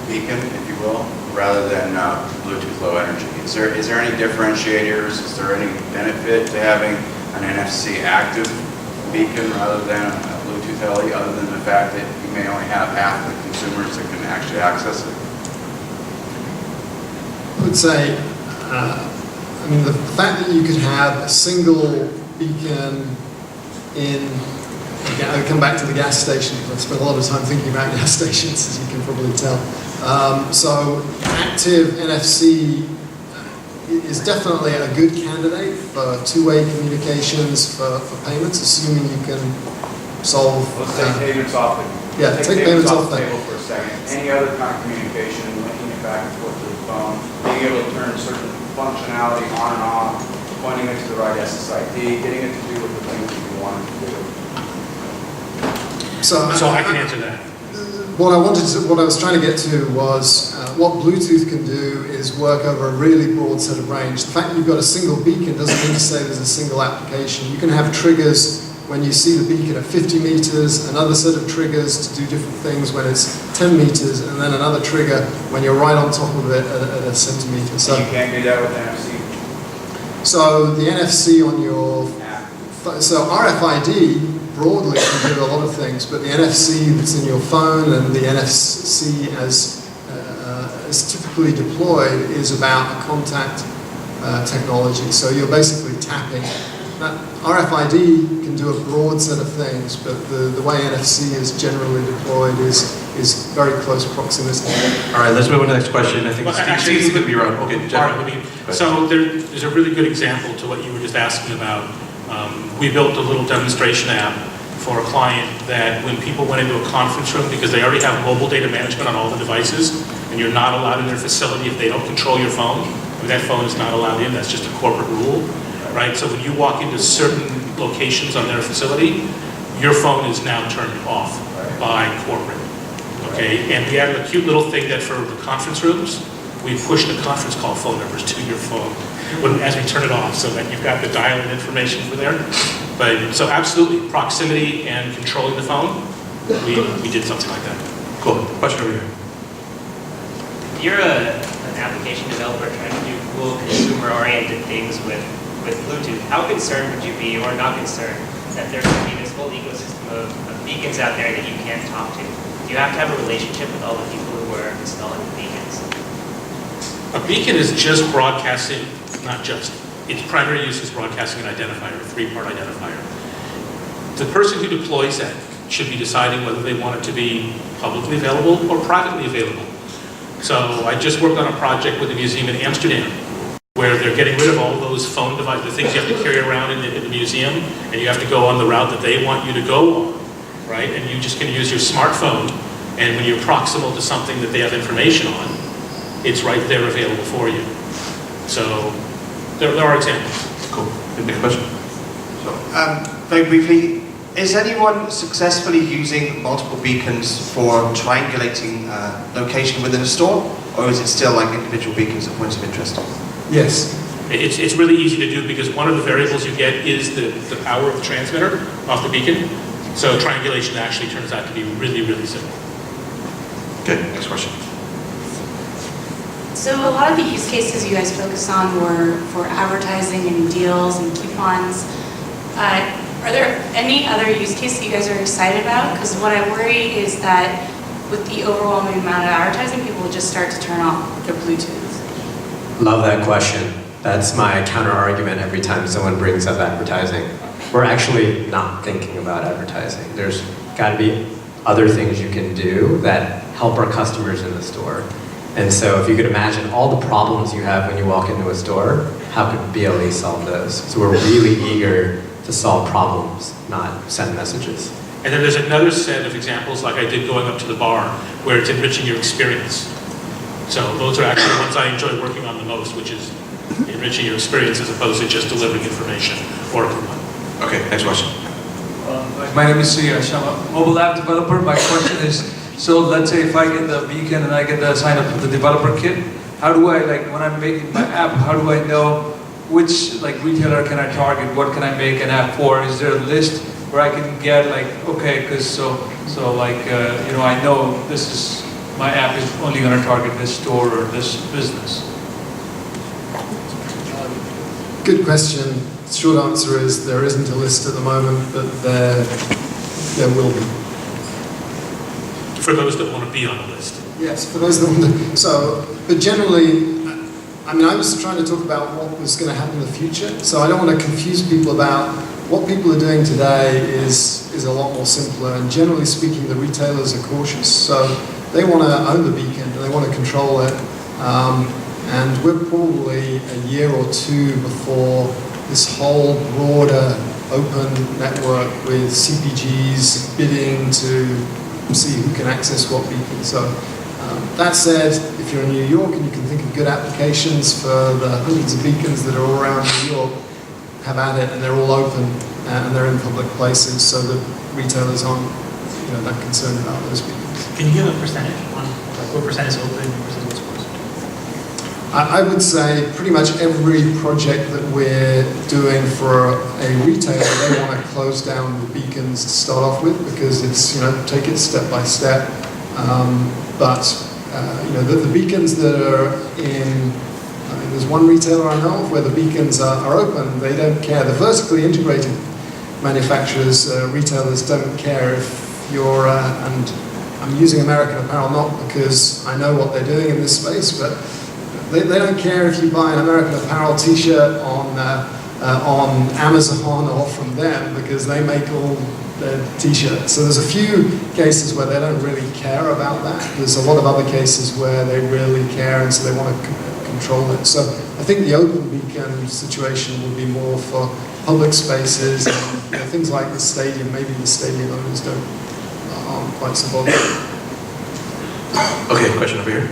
beacon, if you will, rather than Bluetooth Low Energy? Is there any differentiators? Is there any benefit to having an NFC active beacon rather than a Bluetooth LE, other than the fact that you may only have half the consumers that can actually access it? I would say, I mean, the fact that you could have a single beacon in, again, I'll come back to the gas station, because I spent a lot of time thinking about gas stations, as you can probably tell. So active NFC is definitely a good candidate for two-way communications for payments, assuming you can solve... Let's take payments off the, yeah, take payments off the table for a second. Any other kind of communication, linking it back and forth to the phone, being able to turn certain functionality on and off, pointing it to the right SSID, getting it to do what the things that you want it to do. So I can answer that. What I was trying to get to was what Bluetooth can do is work over a really broad set of range. The fact that you've got a single beacon doesn't mean to say there's a single application. You can have triggers when you see the beacon at 50 meters, another set of triggers to do different things when it's 10 meters, and then another trigger when you're right on top of it at a centimeter. So you can't do that with NFC? So the NFC on your... So RFID broadly can do a lot of things, but the NFC that's in your phone and the NFC as typically deployed is about a contact technology. So you're basically tapping. Now, RFID can do a broad set of things, but the way NFC is generally deployed is very close proximity. All right, let's move on to the next question. I think Steve could be right. Okay, Jeff. So there's a really good example to what you were just asking about. We built a little demonstration app for a client that when people went into a conference room, because they already have mobile data management on all the devices, and you're not allowed in their facility if they don't control your phone. I mean, that phone is not allowed in, that's just a corporate rule, right? So when you walk into certain locations on their facility, your phone is now turned off by corporate, okay? And we added a cute little thing that for the conference rooms, we push the conference call phone numbers to your phone as we turn it off, so that you've got the dial-in information for there. But so absolutely, proximity and controlling the phone, we did something like that. Cool. Question over here. You're an application developer trying to do cool consumer-oriented things with Bluetooth. How concerned would you be, or not concerned, that there's going to be this whole ecosystem of beacons out there that you can't talk to? Do you have to have a relationship with all the people who are installing the beacons? A beacon is just broadcasting, not just. Its primary use is broadcasting an identifier, a three-part identifier. The person who deploys that should be deciding whether they want it to be publicly available or privately available. So I just worked on a project with a museum in Amsterdam where they're getting rid of all those phone devices, the things you have to carry around in the museum, and you have to go on the route that they want you to go on, right? And you just can use your smartphone, and when you're proximal to something that they have information on, it's right there available for you. So there are examples. Cool. Next question. So, very briefly, is anyone successfully using multiple beacons for triangulating location within a store, or is it still like individual beacons at points of interest? Yes. It's really easy to do because one of the variables you get is the power of the transmitter off the beacon. So triangulation actually turns out to be really, really simple. Okay, next question. So a lot of the use cases you guys focus on were for advertising and deals and coupons. Are there any other use cases you guys are excited about? Because what I worry is that with the overwhelming amount of advertising, people will just start to turn off their Bluetooth. Love that question. That's my counter argument every time someone brings up advertising. We're actually not thinking about advertising. There's got to be other things you can do that help our customers in the store. And so if you could imagine all the problems you have when you walk into a store, how could BLE solve those? So we're really eager to solve problems, not send messages. And then there's another set of examples, like I did going up to the bar, where it's enriching your experience. So those are actually the ones I enjoy working on the most, which is enriching your experience as opposed to just delivering information or a coupon. Okay, next question. My name is Sriyash. I'm a mobile app developer. My question is, so let's say if I get the beacon and I get the sign up for the developer kit, how do I, like when I'm making my app, how do I know which like retailer can I target? What can I make an app for? Is there a list where I can get like, okay, because so like, you know, I know this is, my app is only going to target this store or this business. Good question. Short answer is there isn't a list at the moment, but there will be. For those that want to be on the list. Yes, for those that want to. So, but generally, I mean, I was trying to talk about what was going to happen in the future. So I don't want to confuse people about what people are doing today is a lot more simpler. And generally speaking, the retailers are cautious. So they want to own the beacon and they want to control it. And we're probably a year or two before this whole broader open network with CPGs bidding to see who can access what beacon. So that said, if you're in New York and you can think of good applications for the hundreds of beacons that are all around New York, have at it, and they're all open and they're in public places, so that retailers aren't, you know, that concerned about those beacons. Can you give a percentage on like what percent is open versus what's closed? I would say pretty much every project that we're doing for a retailer, they want to close down the beacons to start off with, because it's, you know, take it step by step. You know, the beacons that are in, there's one retailer I know of where the beacons are open. They don't care. The vertically integrated manufacturers, retailers don't care if you're, and I'm using American Apparel not because I know what they're doing in this space, but they don't care if you buy an American Apparel t-shirt on Amazon or from them, because they make all their t-shirts. So there's a few cases where they don't really care about that. There's a lot of other cases where they really care, and so they want to control it. So I think the open beacon situation will be more for public spaces, and, you know, things like the stadium. Maybe the stadium owners aren't quite so bothered. Okay, question over here.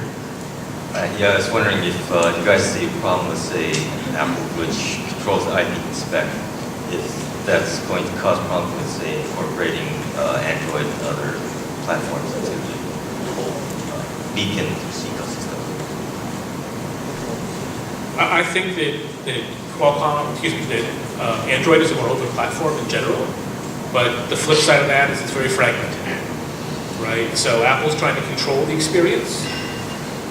Yeah, I was wondering if you guys see a problem with, say, Apple, which controls the iBeacon spec, if that's going to cause problems with, say, incorporating Android and other platforms into the whole beacon ecosystem. I think that Qualcomm, that Android is a more open platform in general, but the flip side of that is it's very fragmented, right? So Apple's trying to control the experience,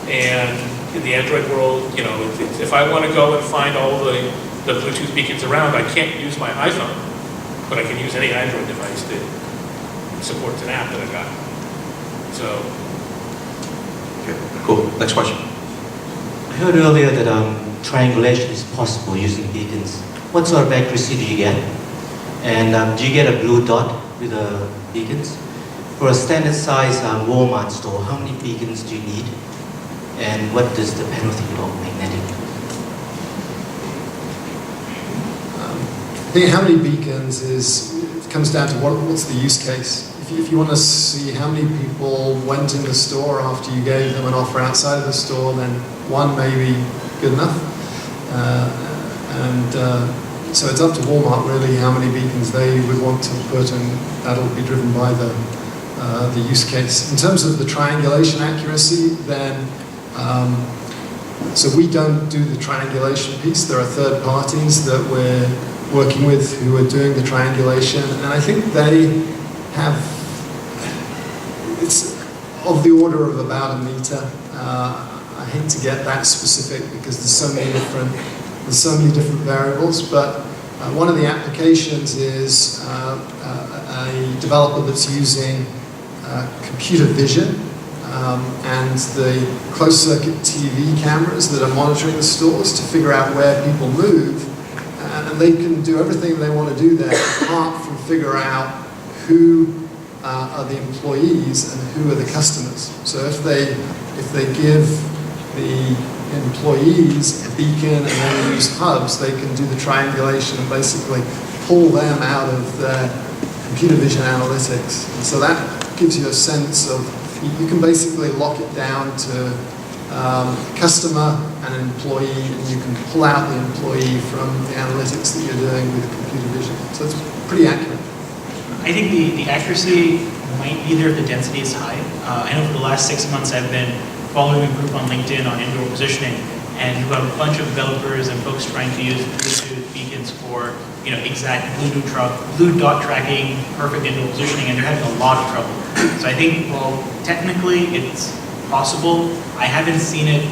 and in the Android world, you know, if I want to go and find all the Bluetooth beacons around, I can't use my iPhone, but I can use any Android device that supports an app that I've got. So. Okay, cool. Next question. I heard earlier that triangulation is possible using beacons. What sort of accuracy do you get? And do you get a blue dot with the beacons? For a standard size Walmart store, how many beacons do you need? And what is the penalty of magnetic? I think how many beacons it comes down to what's the use case. If you want to see how many people went in the store after you gave them an offer outside of the store, then one may be good enough. So it's up to Walmart really how many beacons they would want to put, and that'll be driven by the use case. In terms of the triangulation accuracy, then so we don't do the triangulation piece. There are third parties that we're working with who are doing the triangulation, and I think they have, it's of the order of about a meter. I hate to get that specific because there's so many different variables, but one of the applications is a developer that's using computer vision and the closed-circuit TV cameras that are monitoring the stores to figure out where people move, and they can do everything they want to do there apart from figure out who are the employees and who are the customers. So if they give the employees a beacon and then use hubs, they can do the triangulation and basically pull them out of their computer vision analytics. And so that gives you a sense of, you can basically lock it down to customer and an employee, and you can pull out the employee from the analytics that you're doing with computer vision. So it's pretty accurate. I think the accuracy might be there if the density is high. I know for the last 6 months I've been following a group on LinkedIn on indoor positioning, and you have a bunch of developers and folks trying to use Bluetooth beacons for exact blue dot tracking, perfect indoor positioning, and they're having a lot of trouble. So I think while technically it's possible, I haven't seen it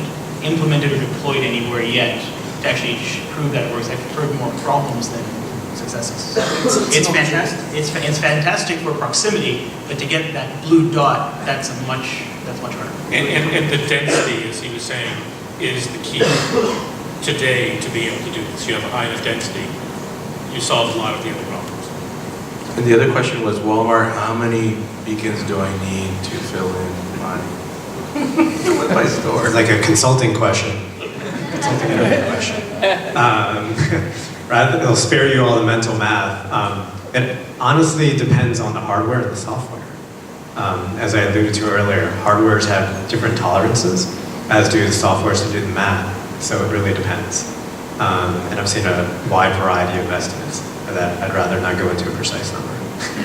implemented or deployed anywhere yet to actually prove that it works. I've heard more problems than successes. It's fantastic. It's fantastic for proximity, but to get that blue dot, that's much harder. And the density, as he was saying, is the key today to be able to do this. You have a high enough density, you solve a lot of the other problems. And the other question was, Walmart, how many beacons do I need to fill in my store? It's like a consulting question. Consulting question. Rather, it'll spare you all the mental math. It honestly depends on the hardware and the software. As I alluded to earlier, hardwares have different tolerances, as do the softwares to do the math. So it really depends. And I've seen a wide variety of estimates that I'd rather not go into a precise number.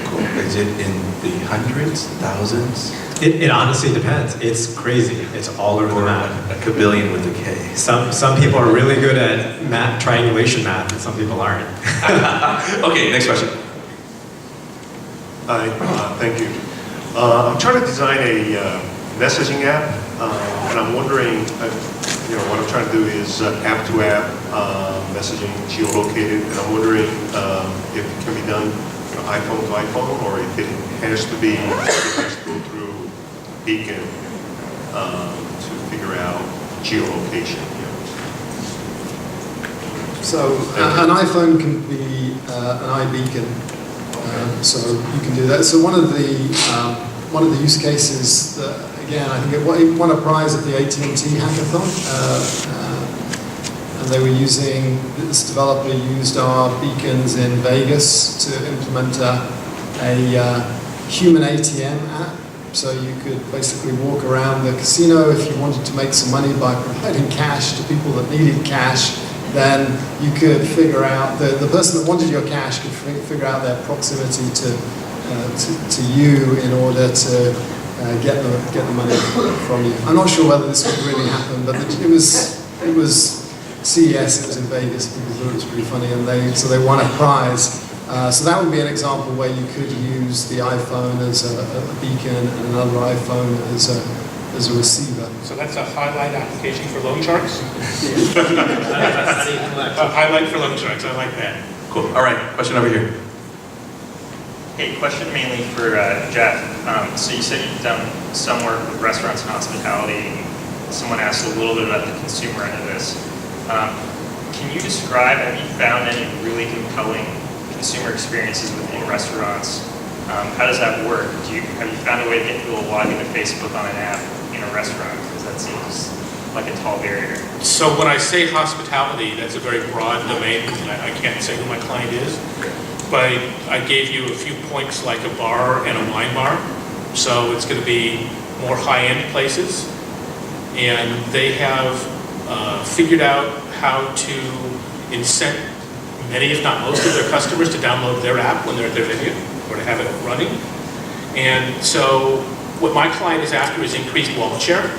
Cool. Is it in the hundreds, thousands? It honestly depends. It's crazy. It's all over the map. A kabillion with a K. Some people are really good at math, triangulation math, and some people aren't. Okay, next question. Hi, thank you. I'm trying to design a messaging app, and I'm wondering, what I'm trying to do is app-to-app messaging, geolocated, and I'm wondering if it can be done iPhone to iPhone, or if it has to go through Beacon to figure out geolocation. So an iPhone can be an iBeacon, so you can do that. So one of the use cases that, again, I think it won a prize at the AT&T hackathon, and they were using, this developer used our beacons in Vegas to implement a human ATM app. So you could basically walk around the casino if you wanted to make some money by providing cash to people that needed cash. Then you could figure out, the person that wanted your cash could figure out their proximity to you in order to get the money from you. I'm not sure whether this would really happen, but it was CES, it was in Vegas, people thought it was pretty funny, and so they won a prize. So that would be an example where you could use the iPhone as a beacon and another iPhone as a receiver. So that's a highlight application for loan sharks? A highlight for loan sharks, I like that. Cool. All right, question over here. Hey, question mainly for Jeff. So you said you've done some work with restaurants and hospitality. Someone asked a little bit about the consumer end of this. Can you describe, have you found any really compelling consumer experiences within restaurants? How does that work? Have you found a way to get people to log into Facebook on an app in a restaurant? Because that seems like a tall barrier. So when I say hospitality, that's a very broad domain, and I can't say who my client is. But I gave you a few points like a bar and a wine bar. So it's going to be more high-end places. And they have figured out how to incent many, if not most, of their customers to download their app when they're at their venue, or to have it running. And so what my client is after is increased wallet share.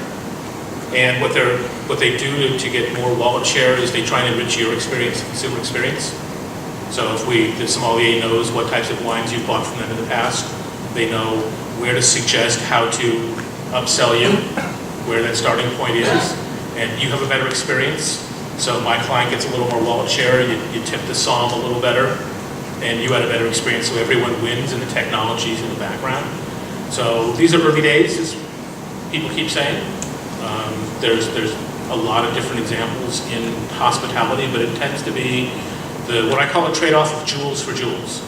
And what they do to get more wallet share is they try and enrich your experience, consumer experience. So if the sommelier knows what types of wines you've bought from them in the past, they know where to suggest how to upsell you, where that starting point is, and you have a better experience. So my client gets a little more wallet share, you tip the som a little better, and you had a better experience, so everyone wins, and the technology's in the background. So these are early days, as people keep saying. There's a lot of different examples in hospitality, but it tends to be what I call a trade-off of jewels for jewels.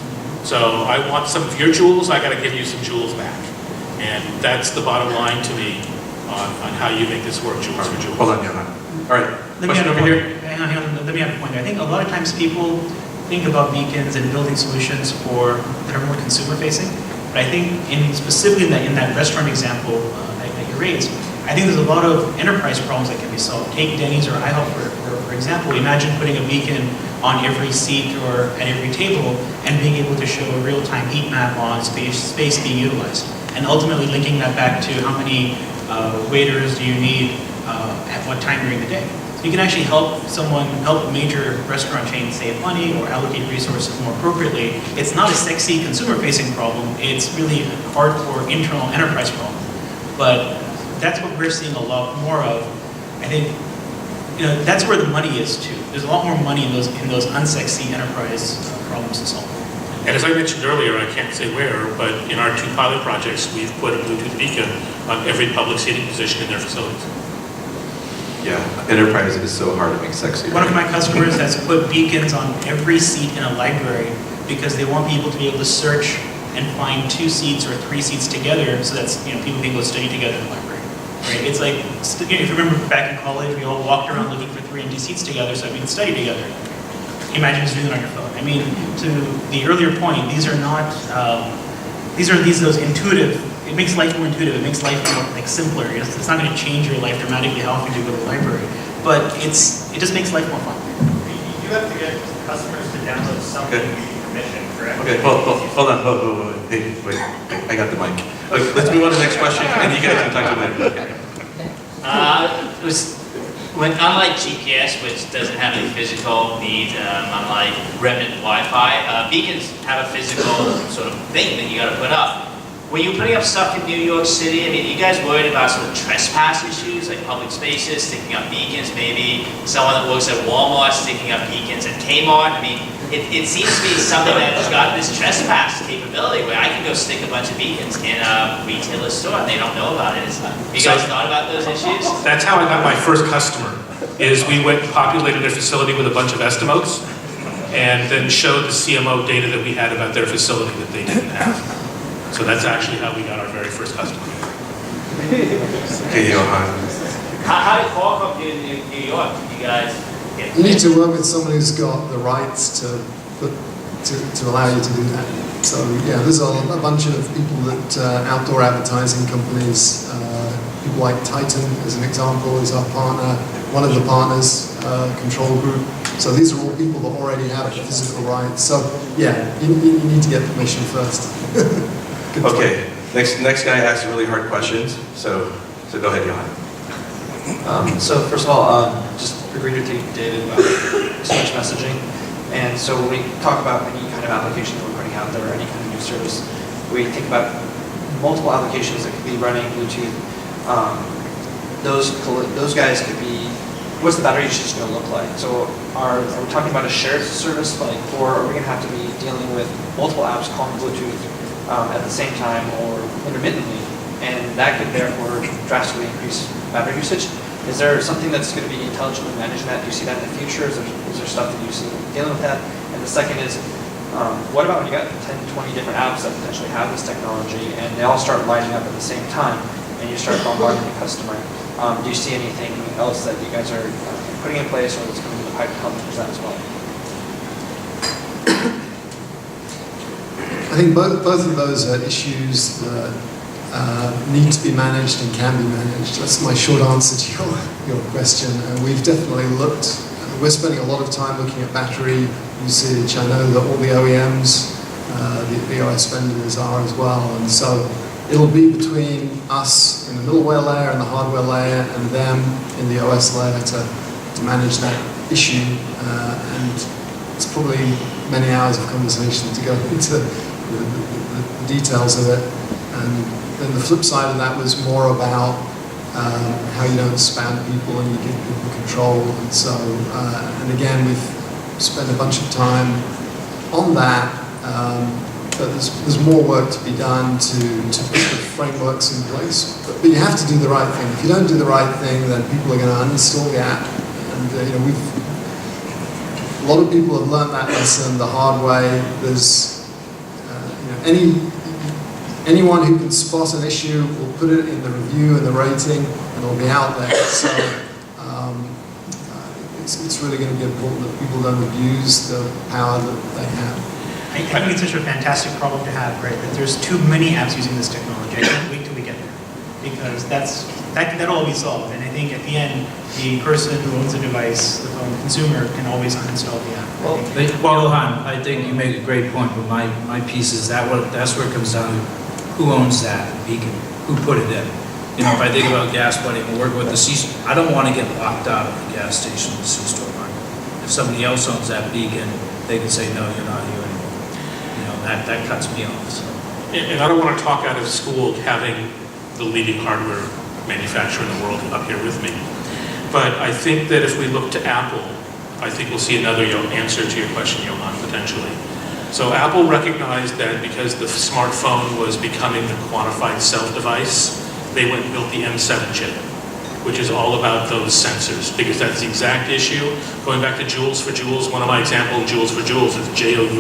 So I want some of your jewels, I got to give you some jewels back. And that's the bottom line to me on how you make this work, jewels for jewels. Hold on, Johan. All right, question over here. Hang on, let me add a point. I think a lot of times people think about beacons and building solutions that are more consumer facing. But I think specifically in that restaurant example that you raised, I think there's a lot of enterprise problems that can be solved. Take Denny's or IHOP for example. Imagine putting a beacon on every seat or at every table and being able to show a real-time heat map on space being utilized. And ultimately linking that back to how many waiters do you need at what time during the day. So you can actually help major restaurant chains save money or allocate resources more appropriately. It's not a sexy consumer-facing problem. It's really a hardcore internal enterprise problem. But that's what we're seeing a lot more of. I think that's where the money is too. There's a lot more money in those unsexy enterprise problems to solve. And as I mentioned earlier, I can't say where, but in our 2 pilot projects, we've put a Bluetooth beacon on every public seating position in their facilities. Yeah, enterprise is so hard to make sexy. One of my customers has put beacons on every seat in a library because they want people to be able to search and find 2 seats or 3 seats together, so that people can go study together in the library. Right? It's like, if you remember back in college, we all walked around looking for 3 empty seats together so that we could study together. Imagine just doing it on your phone. I mean, to the earlier point, these are not, those intuitive. It makes life more intuitive. It makes life more simpler. It's not going to change your life dramatically how often you go to the library, but it just makes life more fun. You have to get customers to download something to give you permission, correct? Okay, hold on. Hey, wait, I got the mic. Okay, let's move on to the next question, and you guys can talk to me. Unlike GPS, which doesn't have any physical needs, unlike remnant Wi-Fi, beacons have a physical sort of thing that you got to put up. When you're putting up stuff in New York City, I mean, are you guys worried about sort of trespass issues, like public spaces, sticking up beacons, maybe someone that works at Walmart sticking up beacons at Kmart? I mean, it seems to be something that has got this trespass capability where I can go stick a bunch of beacons in a retailer store and they don't know about it. Have you guys thought about those issues? That's how I got my first customer, is we went and populated their facility with a bunch of estimates and then showed the CMO data that we had about their facility that they didn't have. So that's actually how we got our very first customer. Okay, Johan. How did Qualcomm do in New York? Did you guys get... You need to work with someone who's got the rights to allow you to do that. So yeah, there's a bunch of people that outdoor advertising companies, people like Titan as an example is our partner, one of the partners, Control Group. So these are all people that already have a physical right. So yeah, you need to get permission first. Okay, next guy asks really hard questions, so go ahead, Johan. So first of all, just agree with David about search messaging. And so when we talk about any kind of application that we're putting out there, or any kind of new service, we think about multiple applications that could be running Bluetooth. Those guys could be, what's the battery usage going to look like? So are we talking about a shared service, or are we going to have to be dealing with multiple apps calling Bluetooth at the same time or intermittently, and that could therefore drastically increase battery usage? Is there something that's going to be intelligently managing that? Do you see that in the future? Is there stuff that you see dealing with that? And the second is, what about when you got 10, 20 different apps that potentially have this technology and they all start lighting up at the same time and you start bombarding the customer? Do you see anything else that you guys are putting in place or that's coming to the pipe to help with that as well? I think both of those are issues that need to be managed and can be managed. That's my short answer to your question. We've definitely looked, we're spending a lot of time looking at battery usage. I know that all the OEMs, the OS vendors are as well, and so it'll be between us in the middleware layer and the hardware layer and them in the OS layer to manage that issue, and it's probably many hours of conversation to go into the details of it. And then the flip side of that was more about how you don't spam people and you give people control. And so, and again, we've spent a bunch of time on that, but there's more work to be done to put the frameworks in place. But you have to do the right thing. If you don't do the right thing, then people are going to uninstall the app. And a lot of people have learned that lesson the hard way. There's anyone who can spot an issue will put it in the review and the rating, and it'll be out there. So it's really going to be important that people don't abuse the power that they have. I think it's such a fantastic problem to have, right? That there's too many apps using this technology. I can't wait till we get there, because that'll all be solved. And I think at the end, the person who owns the device, the phone consumer, can always uninstall the app. Well, Johan, I think you make a great point, but my piece is that's where it comes down to who owns that beacon, who put it in. You know, if I think about GasBuddy and working with the I don't want to get locked out of the gas station in the C-store market. If somebody else owns that beacon, they can say, no, you're not here anymore. You know, that cuts me off. So. And I don't want to talk out of school having the leading hardware manufacturer in the world up here with me. But I think that if we look to Apple, I think we'll see another answer to your question, Johan, potentially. So Apple recognized that because the smartphone was becoming the quantified self device, they went and built the M7 chip, which is all about those sensors, because that's the exact issue. Going back to joules for joules, one of my examples, joules for joules, is Joules,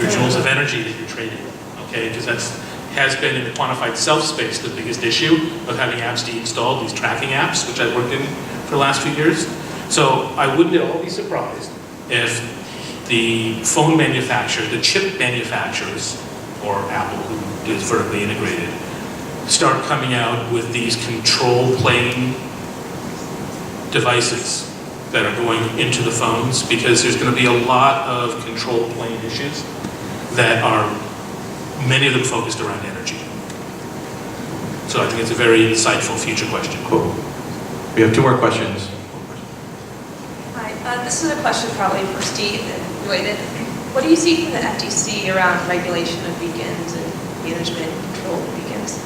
your joules of energy that you're trading, okay? Because has been in the quantified self space the biggest issue of having apps de-installed, these tracking apps, which I've worked in for the last few years. So I wouldn't at all be surprised if the phone manufacturer, the chip manufacturers, or Apple, who is vertically integrated, start coming out with these control plane devices that are going into the phones, because there's going to be a lot of control plane issues that are, many of them focused around energy. So I think it's a very insightful future question. Cool. We have two more questions. Hi, this is a question probably for Steve and related. What do you see from the FTC around regulation of beacons and management and control of beacons?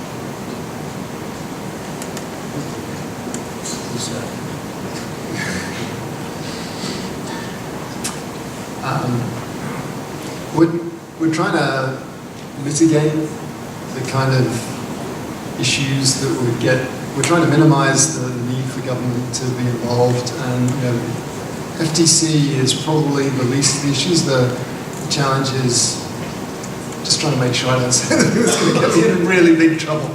We're trying to mitigate the kind of issues that we get. We're trying to minimize the need for government to be involved, and FTC is probably the least of the issues. The challenge is just trying to make sure I don't say anything that's going to get me in really big trouble.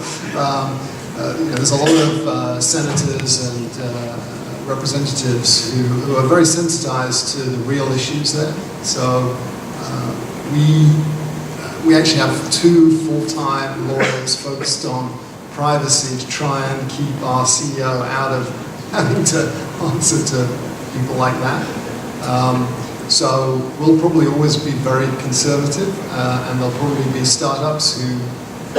There's a lot of senators and representatives who are very sensitized to the real issues there. So we actually have 2 full-time lawyers focused on privacy to try and keep our CEO out of having to answer to people like that. So we'll probably always be very conservative, and there'll probably be startups who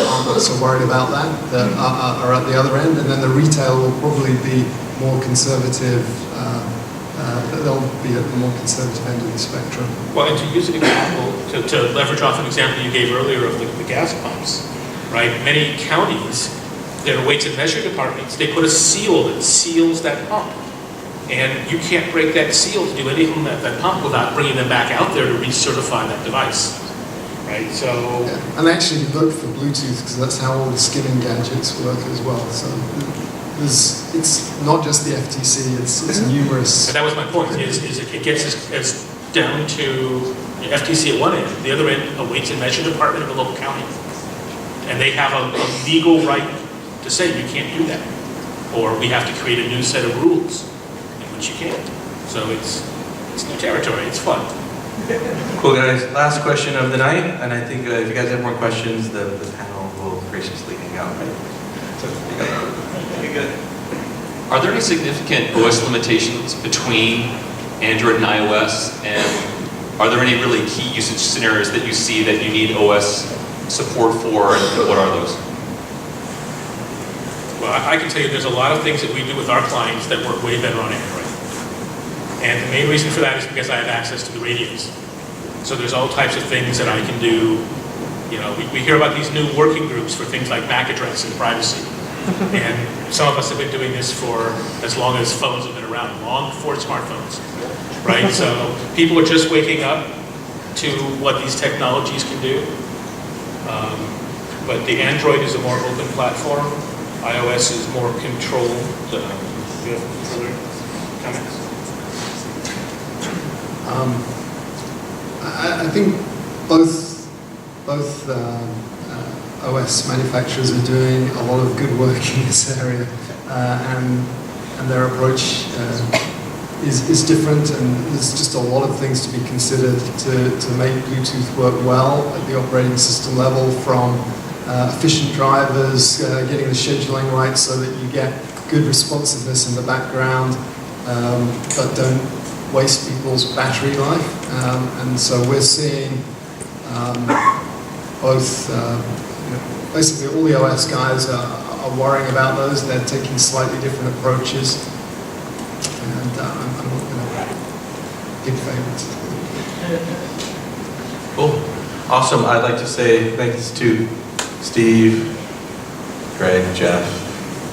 aren't not so worried about that are at the other end, and then the retail will probably be more conservative. They'll be at the more conservative end of the spectrum. Well, and to use an example, to leverage off an example you gave earlier of the gas pumps, right? Many counties, their weights and measure departments, they put a seal that seals that pump. And you can't break that seal to do anything with that pump without bringing them back out there to recertify that device, right? So, yeah. And actually look for Bluetooth, because that's how all the skimming gadgets work as well. So it's not just the FTC, it's numerous. and that was my point, is it gets as down to the FTC at one end, the other end, a weights and measure department of a local county. And they have a legal right to say you can't do that. Or we have to create a new set of rules in which you can't. So it's new territory, it's fun. Cool guys, last question of the night, and I think if you guys have more questions, the panel will graciously hang out, right? So, Very good. Are there any significant OS limitations between Android and iOS? And are there any really key usage scenarios that you see that you need OS support for, and what are those? Well, I can tell you there's a lot of things that we do with our clients that work way better on Android. And the main reason for that is because I have access to the radios. So there's all types of things that I can do. You know, we hear about these new working groups for things like MAC address and privacy. And some of us have been doing this for as long as phones have been around, long before smartphones, right? So people are just waking up to what these technologies can do. But the Android is a more open platform. iOS is more controlled. Do you have further comments? I think both OS manufacturers are doing a lot of good work in this area, and their approach is different, and there's just a lot of things to be considered to make Bluetooth work well at the operating system level, from efficient drivers, getting the scheduling right so that you get good responsiveness in the background, but don't waste people's battery life. And so we're seeing both, basically all the OS guys are worrying about those. They're taking slightly different approaches. And I'm big favorites. Cool. Awesome. I'd like to say thanks to Steve, Greg, Jeff,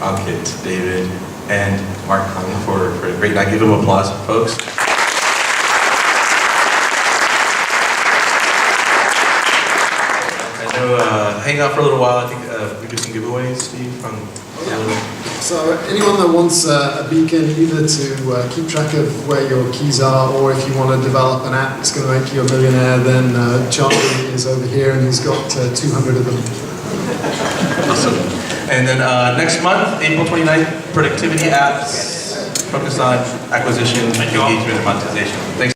Ankit, David, and Mark for a great night. Give them applause, folks. I know, hang out for a little while. I think we do some giveaways, Steve, from So anyone that wants a beacon, either to keep track of where your keys are, or if you want to develop an app that's going to make you a millionaire, then Charlie is over here and he's got 200 of them. Awesome. And then next month, April 29th, productivity apps, focus on acquisition, engagement, and monetization. Thanks.